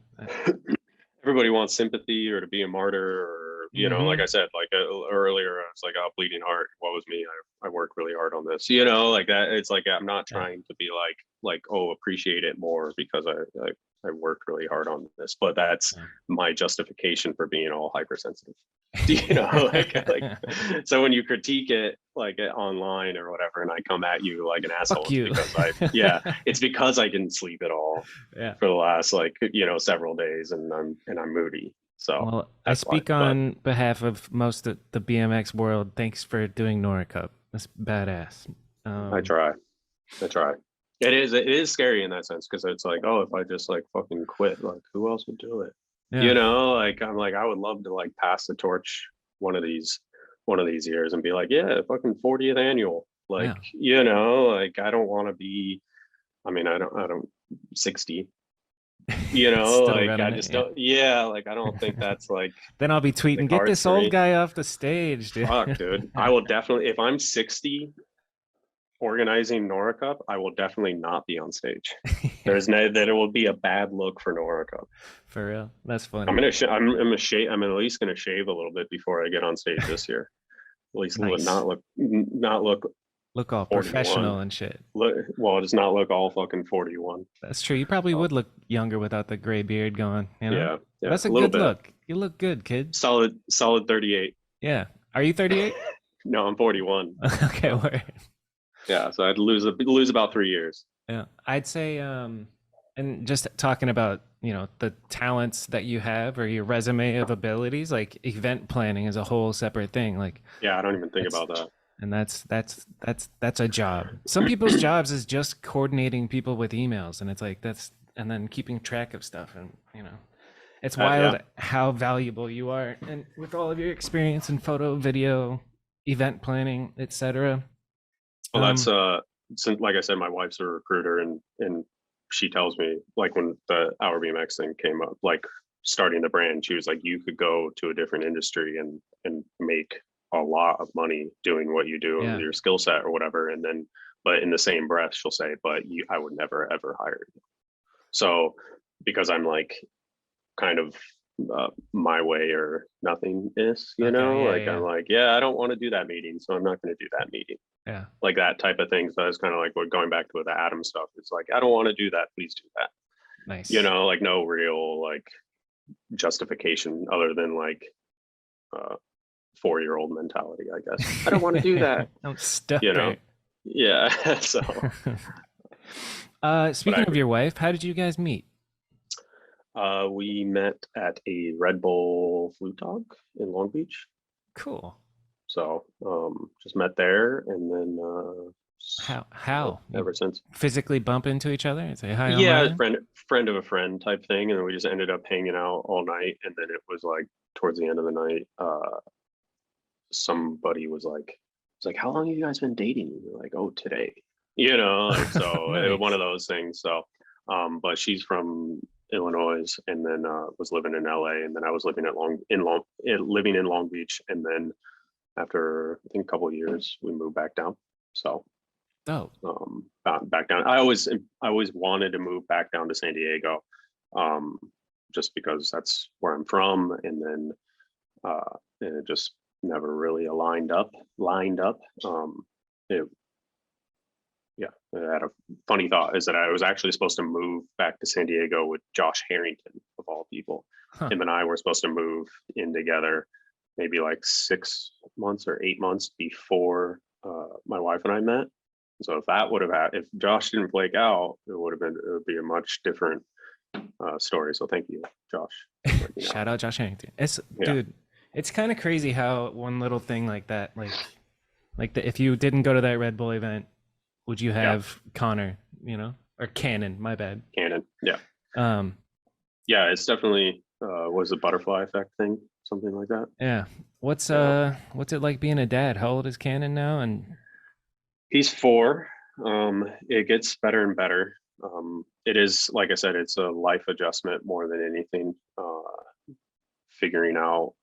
everybody wants sympathy or to be a martyr, or you know, like I said, like earlier, I was like, oh, bleeding heart, what was me? I worked really hard on this, you know, like that. It's like, I'm not trying to be like, oh, appreciate it more because I worked really hard on this, but that's my justification for being all hypersensitive, you know, like so when you critique it like online or whatever, and I come at you like an asshole, it's because I didn't sleep at all for the last several days, and I'm moody. So I speak on behalf of most of the BMX world. Thanks for doing Nora Cup. That's badass. I try. It is scary in that sense, because it's like, oh, if I just like fucking quit, like who else would do it? You know, like I'm like, I would love to like pass the torch one of these years and be like, yeah, fucking 40th annual. Like, Yeah. like I don't want to be, I don't 60, Still like I running it. just Yeah. don't, yeah, like I don't think that's like Then I'll be the tweeting, get cards this for old me. guy off the stage, dude. Fuck, dude. I will definitely, if I'm 60 organizing Nora Cup, I will definitely not be on stage. Yeah, There's no that it will be a bad look for Nora Cup. for real. That's I'm funny. gonna sh- I'm gonna shave. I'm at least gonna shave a little bit before I get on stage this year. At least Nice. not look Look all 41. professional and shit. Well, just not look all fucking 41. That's true. You probably So would look younger without the gray beard going, you know? yeah, But yeah, that's a a little good bit. look. You look good, kid. Solid 38. Yeah. Are you 38? No, I'm 41. Okay, So word. yeah, so I'd lose about 3 years. Yeah. I'd say and just talking about, the talents that you have or your resume of abilities, like event planning is a whole separate thing. Like Yeah, I don't even think that's about that. and that's a job. Some people's jobs is just coordinating people with emails, and it's like and then keeping track of stuff, and it's Yeah. wild how valuable you are, and with all of your experience in photo, video, event planning, etc. Well, that's um since like I said, my wife's a recruiter, and she tells me like when the Our BMX thing came up, like starting the brand, she was like, you could go to a different industry and make a lot of money doing what you do with yeah, your skill set or whatever, and then but in the same breath, she'll say, but I would never ever hire you. So because I'm like kind of my way or nothing is, okay, yeah, like I'm yeah, like, yeah, I don't want to do that meeting, so I'm not going to do that meeting, yeah. like that type of thing. So it's kind of like what going back to the Adam stuff. It's like, I don't want to do that. Please do that. Nice. Like no real like justification other than like uh 4-year-old mentality, I guess. I don't want to do that, I'm you know? stutter. Yeah. So, but Speaking of your wife, how did you guys meet? we met at a Red Bull flute talk in Long Beach. Cool. So, just met there and then, How you ever since. physically bump into each other and say hi Yeah, online? friend of a friend type thing, and then we just ended up hanging out all night. And then it was like towards the end of the night, somebody it's like, how long have you guys been dating? And we're like, oh, today, like so one Nice. of those things. So, but she's from Illinois, and then was living in LA, and then I was living in Long Beach, and then after I think a couple of years, we moved back down. So Oh, back down. I always wanted to move back down to San Diego, um, just because that's where I'm from, and it just never really lined up. It, yeah, I had a funny thought is that I was actually supposed to move back to San Diego with Josh Harrington of all people. huh. Him and I were supposed to move in together maybe like 6 months or 8 months before my wife and I met. So if that would have if Josh didn't flake out, it would be a much different story. So thank you, Josh, for flaking out. Shout out Josh Harrington. It's Yeah, dude, it's kind of crazy how one little thing like that, if you didn't go to that Red Bull event, would you yeah, have Connor, or Cannon? My bad. canon. Yeah, Um, yeah. It's definitely was a butterfly effect thing, something like that. yeah. Yeah, What's it like being a dad? How old is Cannon now? And he's 4. It gets better and better. It is, like I said, it's a life adjustment more than anything. Figuring out,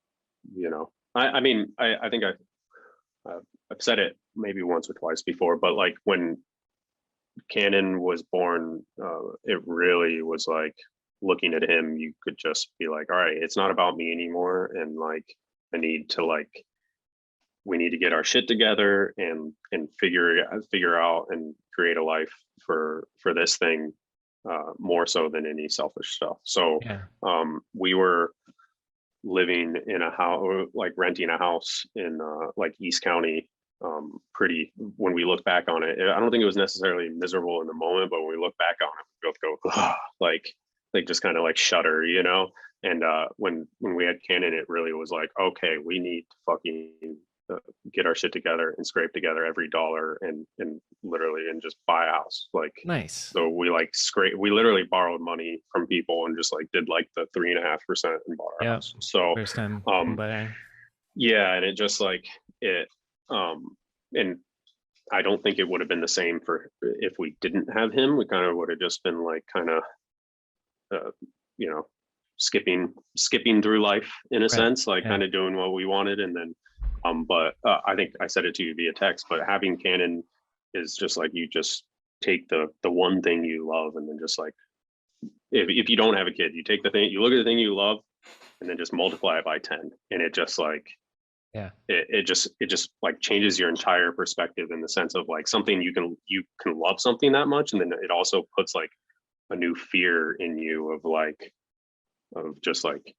I mean, I think I've said it maybe once or twice before, but like when Cannon was born, it really was like looking at him, you could just be like, all right, it's not about me anymore. And like, I need to like, we need to get our shit together and figure out and create a life for this thing, more so than any selfish stuff. So, yeah, we were living in a house, like renting a house in like East County. Pretty when we look back on it, I don't think it was necessarily miserable in the moment, but when we look back on it, we both go like just kind of like shudder, And when we had Canon, it really was like, okay, we need to fucking get our shit together and scrape together every dollar and literally and just buy a house. Like, nice. so we literally borrowed money from people and just like did like the 3.5% and bought our Yeah, house. So, first time home um, buyer. Yeah, and it just like it and I don't think it would have been the same for if we didn't have him. We kind of would have just been like kind of uh, you know, skipping through life in a Right. sense, like Yeah. kind of doing what we wanted. And then but I think I said it to you via text, but having Canon is just like you just take the one thing you love and then just like if you don't have a kid, you take the thing, you look at the thing you love and then just multiply it by 10. And it just like Yeah. it just like changes your entire perspective in the sense of like something you can love something that much. And then it also puts like a new fear in you of just like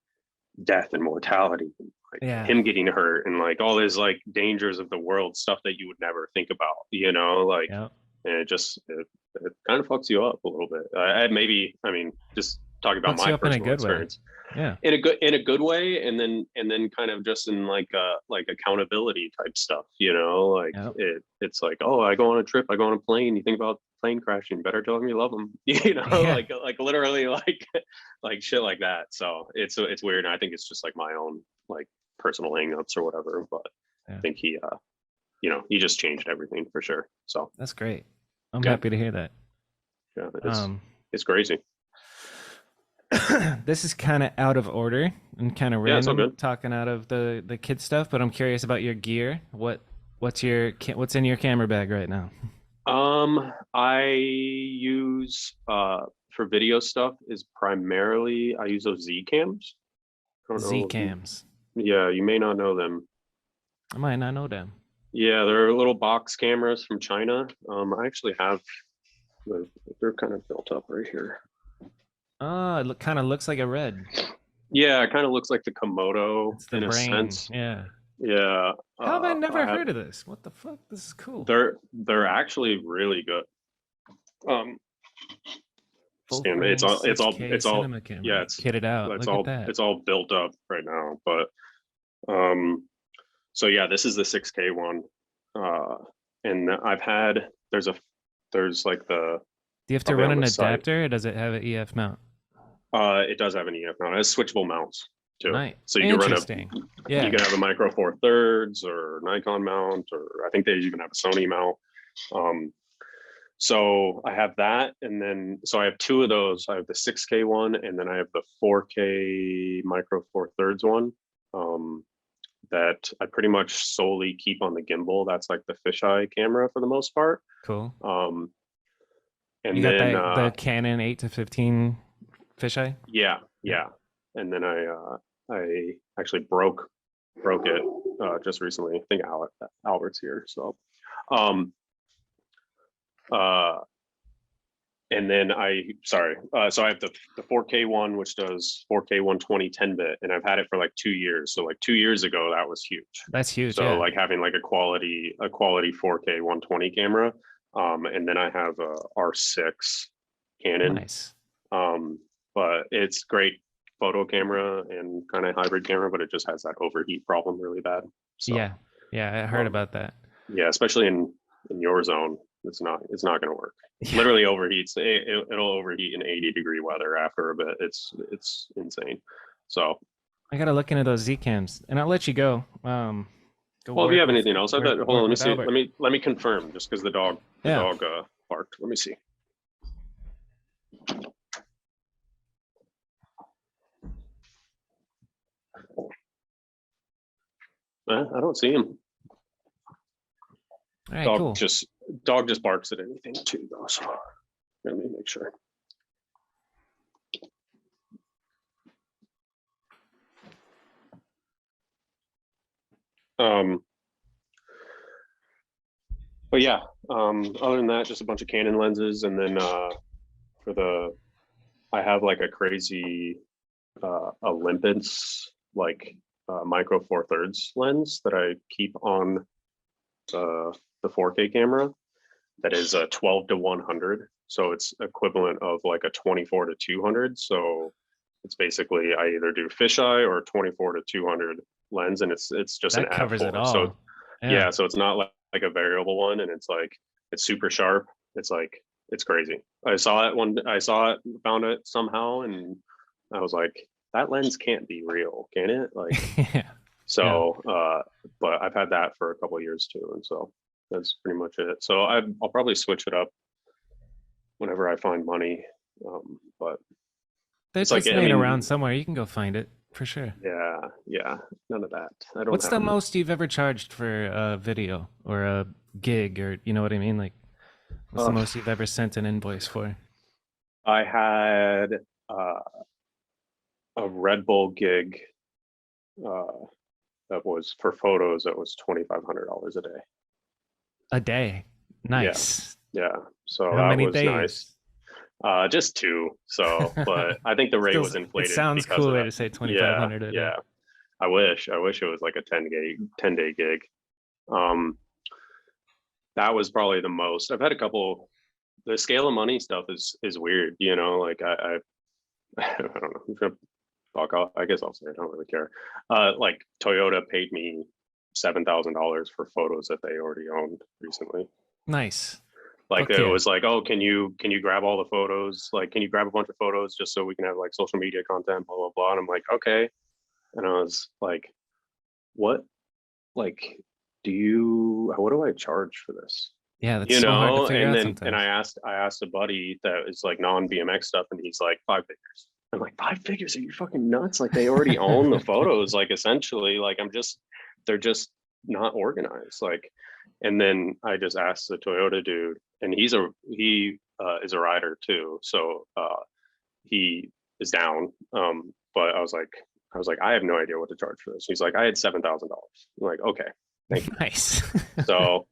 death and mortality, like Yeah. him getting hurt and like all his like dangers of the world, stuff that you would never think about, like, Yeah. and it kind of fucks you up a little bit. Maybe, I mean, just talking about Fucks my you up in a personal good way. experience Yeah. in a good way, and then kind of just in like accountability type stuff, like Yeah. it's like, oh, I go on a trip, I go on a plane, you think about plane crashing, better tell them you love them, Yeah. like literally like shit like that. So it's weird, and I think it's just like my own like personal hangups or whatever, but I Yeah. think he just changed everything for sure. So That's great. I'm yeah, happy to hear that. yeah, it's Um, it's crazy. this is kind of out of order and kind of Yeah, it's all random good. talking out of the kid stuff, but I'm curious about your gear. What's in your camera bag right now? I use for video stuff is primarily I use those Z cams. I don't Z know if you, cams. yeah, you may not know them. I might not know them. Yeah, they're little box cameras from China. I actually have they're kind of built up right here. Oh, it kind of looks like a red. Yeah, it kind of looks like the Komodo It's the in a brain. sense. Yeah. Yeah, How have I I never have. heard of this? What the fuck? This is cool. They're actually really good. Um, Full and frame it's 6K all cinema yeah, camera. Kitted out. it's Look at all that. it's all built up right now, but um so yeah, this is the 6K one. uh and I've had there's like Do you have to probably run on an the site. adapter or does it have an EF mount? It does have an EF mount. It has switchable mounts too, Nice. so Interesting. you Yeah. can have a micro four thirds or Nikon mount, or I think they even have a Sony mount. So I have that, and then so I have two of those. I have the 6K one, and then I have the 4K micro four thirds one. Um, that I pretty much solely keep on the gimbal. That's like the fisheye camera for the most part. Cool. Um, You and got then that the Canon 8 to 15 fisheye? yeah, Yeah. yeah, and then I actually broke it just recently. I think Albert's here, so um, uh, and then so I have the 4K one, which does 4K 120 10-bit, and I've had it for like 2 years. So like 2 years ago, that was huge. That's huge. So Yeah. like having like a quality 4K 120 camera. And then I have a R6 Canon. Nice. But it's great photo camera and kind of hybrid camera, but it just has that overheat problem really bad. So Yeah. Yeah. I heard about that. yeah, especially in your zone, it's not going to work. Yeah. Literally overheats. It'll overheat in 80-degree weather after a bit. It's insane. So I got to look into those Z cams and I'll let you go. Go well, if you work have with, anything else, I bet. Hold on, work let me with see. Albert. Let me confirm, just because the dog Yeah. barked. Let me see. I don't see him. All right. Dog Cool. just barks at anything too, though. So let me make sure. But yeah, other than that, just a bunch of Canon lenses, and then I have like a crazy Olympus like micro four thirds lens that I keep on the 4K camera. That is a 12 to 100, so it's equivalent of like a 24 to 200. So it's basically I either do fisheye or 24 to 200 lens, and it's just an That covers it f4. So all. Yeah. yeah, so it's not like a variable one, and it's like it's super sharp. It's like it's crazy. I saw it, found it somehow, and I was like, that lens can't be real, can it? Like, Yeah. So, but I've had that for a couple of years too, and so that's pretty much it. So I'll probably switch it up whenever I find money. But It's just laying around somewhere. You can go find it for sure. Yeah, none of that. I don't. What's the most you've ever charged for a video or a gig, or you know what I mean? Like, what's the most you've ever sent an invoice for? I had a Red Bull gig that was for photos. That was $2,500 a day. A day, nice. Yeah. So how many was days? Nice. Just 2. So, but I think the rate was inflated. It sounds cooler to say 2,500 a day. Yeah. I wish it was like a 10-day gig. That was probably the most. I've had a couple. The scale of money stuff is weird, you know. Like I don't know. I guess I'll say I don't really care. Like Toyota paid me $7,000 for photos that they already owned recently. Nice. Like it was like, oh, can you grab all the photos? Like, can you grab a bunch of photos just so we can have like social media content, blah blah blah. And I'm like, okay. And I was like, what? Like, what do I charge for this? Yeah, that's so hard to figure out then sometimes. and I asked a buddy that is like non-BMX stuff, and he's like 5 figures. I'm like, 5 figures? Are you fucking nuts? Like they already own the photos, like essentially. Like they're just not organized. Like, and then I just asked the Toyota dude, and he is a rider too, so he is down. But I was like, I have no idea what to charge for this. He's like, I had $7,000. I'm like, okay, thank you. Nice. So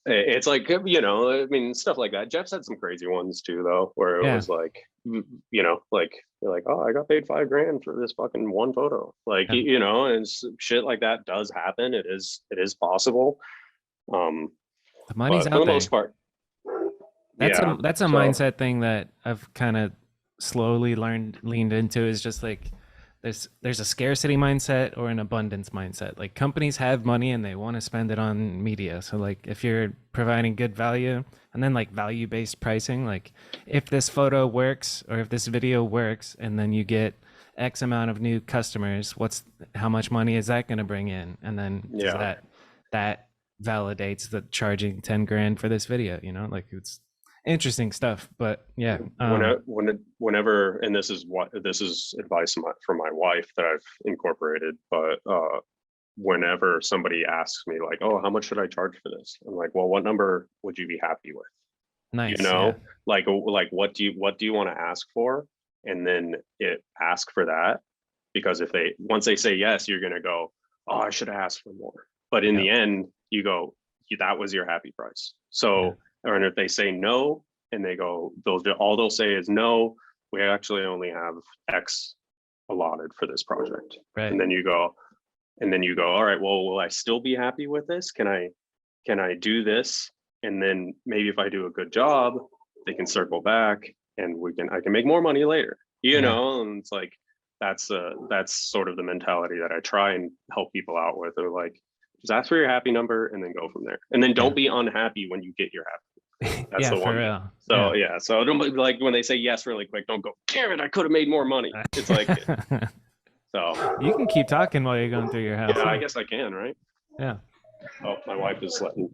it's like, you know, I mean, stuff like that. Jeff's had some crazy ones too, though, where it was like, you know, like you're like, oh, I got paid $5,000 for this fucking one photo. Like, you know, and shit like that does happen. It is possible. The money's out there. For the most part. That's a mindset thing that I've kind of slowly leaned into, is just like there's a scarcity mindset or an abundance mindset. Like companies have money and they want to spend it on media. So like if you're providing good value, and then like value-based pricing, like if this photo works or if this video works, and then you get X amount of new customers, how much money is that going to bring in? And then that validates the charging $10,000 for this video, you know, like it's interesting stuff. But yeah, whenever, and this is advice from my wife that I've incorporated, but whenever somebody asks me like, oh, how much should I charge for this, I'm like, well, what number would you be happy with? Nice. You know, like what do you want to ask for, and then ask for that, because once they say yes, you're gonna go, oh, I should have asked for more. But in the end, you go, that was your happy price. So and if they say no, and they go, all they'll say is, no, we actually only have X allotted for this project. Right. And then you go, all right, well, will I still be happy with this? Can I do this? And then maybe if I do a good job, they can circle back and I can make more money later, you know? And it's like, that's sort of the mentality that I try and help people out with. They're like, just ask for your happy number and then go from there. And then don't be unhappy when you get your happy. That's the one. For real. So so don't, like when they say yes really quick, don't go, damn it, I could have made more money. It's like, so you can keep talking while you're going through your house. Yeah, I guess I can, right? Yeah. Oh, my wife is letting.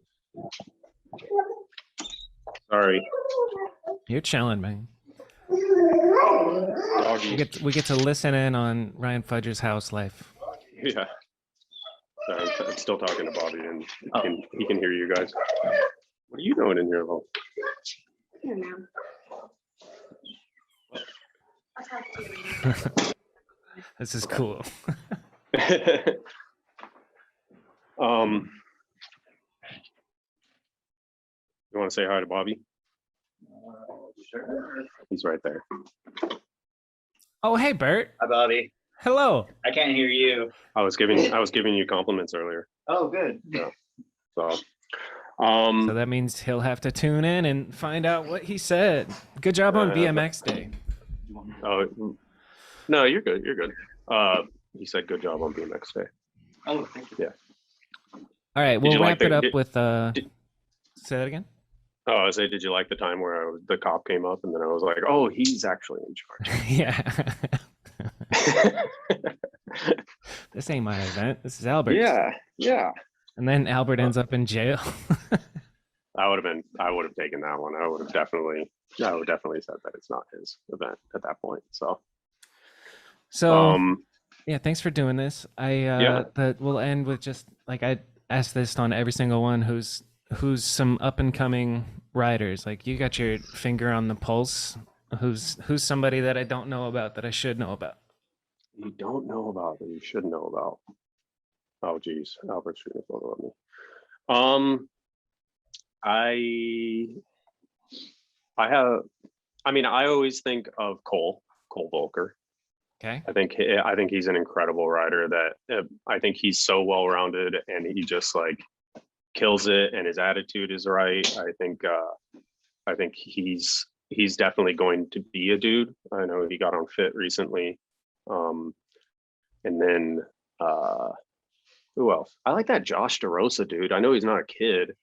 Sorry. You're chilling, man. We get to listen in on Ryan Fudger's house life. Yeah. Sorry, I'm still talking to Bobby, and he can hear you guys. What are you doing in here, Lo? I don't know. I'll talk to you later. This is cool. You want to say hi to Bobby? Sure. He's right there. Oh, hey, Bert. Hi, Bobby. Hello. I can't hear you. I was giving you compliments earlier. Oh, good. Yeah. So that means he'll have to tune in and find out what he said. Good job on BMX Day. Oh, no, you're good. You're good. He said good job on BMX Day. Oh, thank you. Yeah. All right, we'll wrap it up with say that again. Oh, I say, did you like the time where the cop came up and then I was like, oh, he's actually in charge? Yeah. this ain't my event. This is Albert's. Yeah. And then Albert ends up in jail. I would have taken that one. I would definitely said that it's not his event at that point. So, yeah, thanks for doing this. Yeah. We'll end with just like I asked this on every single one. Who's some up and coming riders? Like you got your finger on the pulse. Who's somebody that I don't know about that I should know about? You don't know about that you should know about. Oh geez, Albert's shooting a photo of me. I always think of Cole Volker. Okay. I think he's an incredible rider that I think he's so well rounded and he just like kills it and his attitude is right. I think he's definitely going to be a dude. I know he got on fit recently. And then who else? I like that Josh DeRosa dude. I know he's not a kid,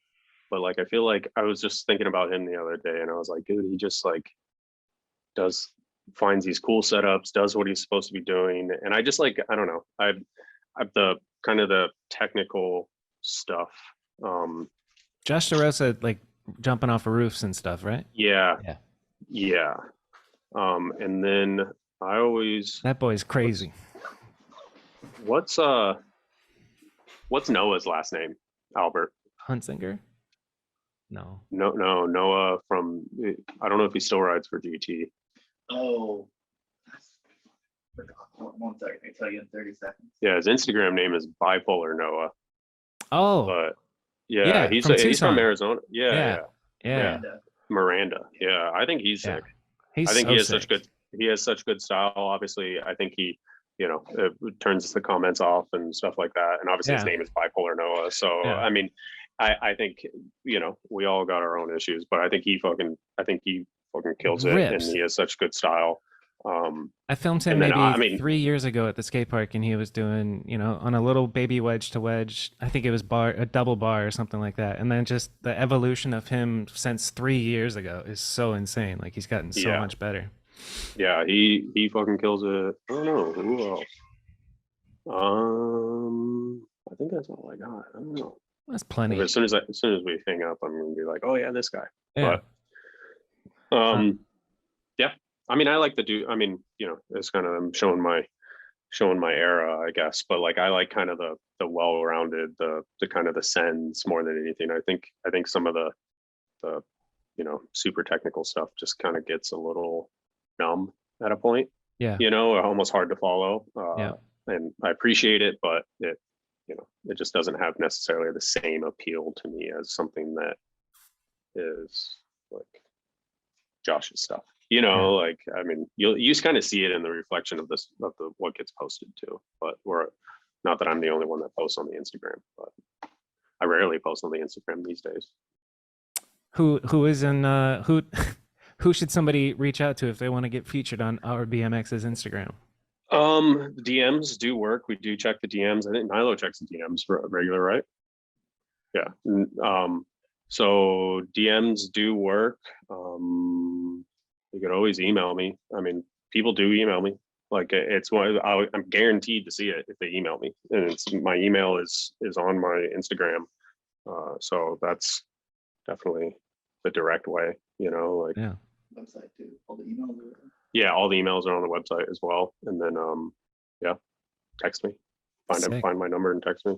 but like I feel like I was just thinking about him the other day and I was like, dude, he just like finds these cool setups, does what he's supposed to be doing. And I just like, I don't know. I've the kind of the technical stuff. Josh DeRosa like jumping off of roofs and stuff, right? Yeah. And then I always that boy's crazy. What's Noah's last name? Albert Huntsinger? No, Noah from, I don't know if he still rides for GT. Oh, one second. I tell you in 30 seconds. Yeah, his Instagram name is Bipolar Noah. Oh, but yeah, he's from Arizona. Yeah. Miranda. Yeah, I think he's sick. I think he has such good style. Obviously, I think he, turns the comments off and stuff like that. And obviously his name is Bipolar Noah. So I mean, I think we all got our own issues, but I think he fucking kills it, and he has such good style. I filmed him maybe 3 years ago at the skate park, and he was doing, on a little baby wedge to wedge. I think it was a double bar or something like that. And then just the evolution of him since 3 years ago is so insane. Like he's gotten so much better. Yeah, he fucking kills it. I don't know who else. I think that's all I got. I don't know. That's plenty. As soon as we hang up, I'm gonna be like, oh yeah, this guy. Yeah. But yeah. I mean, I like the dude. I mean, it's kind of I'm showing my era, I guess. But like, I like kind of the well-rounded, the kind of the sends more than anything. I think some of the super technical stuff just kind of gets a little numb at a point. Yeah. Almost hard to follow. And I appreciate it, but it just doesn't have necessarily the same appeal to me as something that is like Josh's stuff. Like, I mean, you kind of see it in the reflection of what gets posted too. But not that I'm the only one that posts on the Instagram, but I rarely post on the Instagram these days. Who is in who should somebody reach out to if they want to get featured on our BMX's Instagram? DMs do work. We do check the DMs. I think Nilo checks the DMs for regular, right? Yeah. So DMs do work. You could always email me. I mean, people do email me. Like it's I'm guaranteed to see it if they email me, and my email is on my Instagram. So that's definitely the direct way. Like website too. All the emails are. Yeah, all the emails are on the website as well. And then text me. Find my number and text me.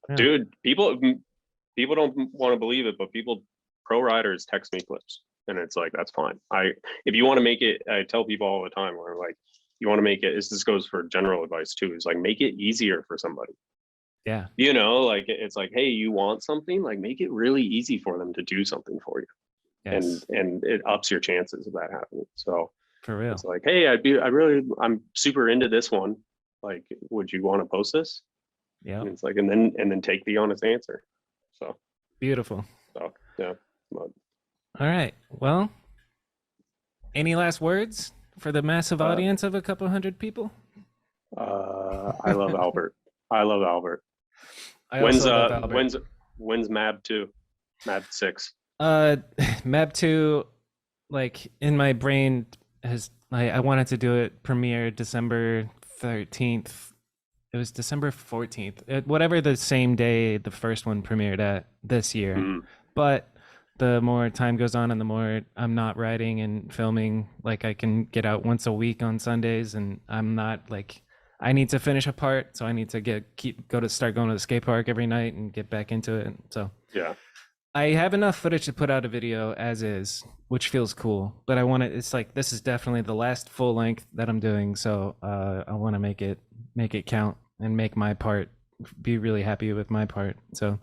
Yeah. Dude, people don't want to believe it, but pro riders text me clips. And it's like, that's fine. If you want to make it, I tell people all the time where like, you want to make it, this goes for general advice too, is like, make it easier for somebody. Yeah. Like it's like, hey, you want something, like make it really easy for them to do something for you. Yes. And it ups your chances of that happening. So for real, it's like, hey, I'm super into this one. Like, would you want to post this? Yeah. And it's like, and then take the honest answer. So beautiful. So yeah. All right. Well, any last words for the massive audience of a couple hundred people? I love Albert. I love Albert. When's MAB 2? MAB 6? MAB 2, like in my brain I wanted to do it premiere December 13th, It was December 14th. Whatever the same day the first one premiered at this year. But the more time goes on and the more I'm not writing and filming, like I can get out once a week on Sundays, and I'm not like, I need to finish a part, so I need to start going to the skate park every night and get back into it. So Yeah. I have enough footage to put out a video as is, which feels cool. But I want to. It's like this is definitely the last full length that I'm doing, so I want to make it count and make my part. Be really happy with my part. So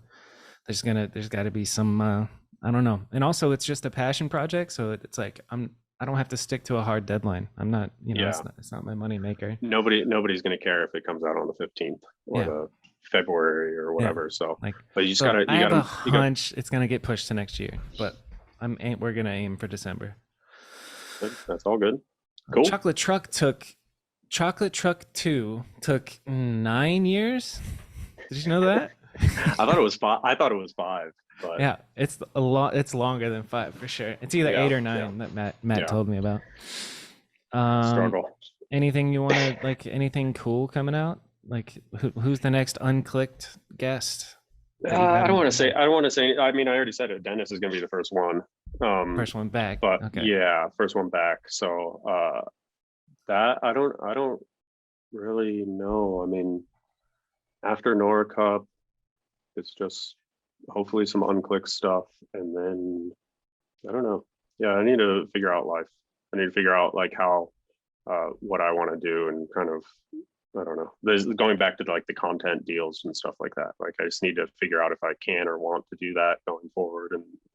there's got to be some. I don't know. And also, it's just a passion project, so it's like I don't have to stick to a hard deadline. I'm not. It's not my money maker. Nobody's gonna care if it comes out on the 15th or the February or whatever. So, but you just gotta. I have a hunch it's gonna get pushed to next year, but we're gonna aim for December. That's all good. Cool. Chocolate Truck 2 took 9 years. Did you know that? I thought it was 5. But yeah, it's a lot. It's longer than 5 for sure. It's either 8 or 9 that Matt told me about. Struggle. Anything you want to like? Anything cool coming out? Like who's the next unclicked guest? I don't want to say. I mean, I already said it. Dennis is going to be the first one. First one back. But okay. yeah, first one back. So that I don't really know. I mean, after Nora Cup, it's just hopefully some unclicked stuff, and then I don't know. Yeah, I need to figure out life. I need to figure out like how what I want to do, and kind of, I don't know. There's going back to like the content deals and stuff like that. Like I just need to figure out if I can or want to do that going forward,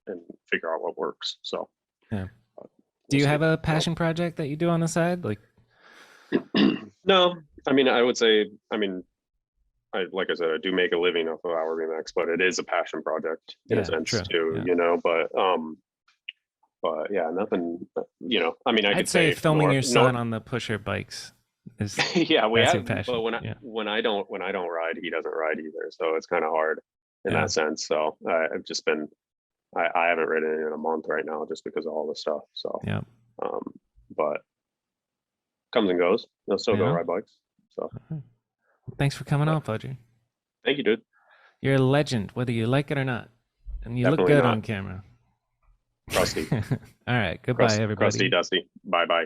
and figure out what works. So yeah. Do you have a passion project that you do on the side? Like no, I mean, I would say, like I said, I do make a living off of our BMX, but it is a passion project in a sense too, but yeah, nothing, I mean, I'd say filming your son on the pusher bikes is yeah, we have, passion. But when I don't ride, he doesn't ride either. So it's kind of hard in that sense. So I've just been, I haven't ridden in a month right now just because of all the stuff. So, but comes and goes. They'll still go ride bikes. So. Thanks for coming on, Fudger. Thank you, dude. You're a legend, whether you like it or not. And you look good on camera. Crusty. All right. Goodbye, everybody. Crusty, dusty. Bye-bye.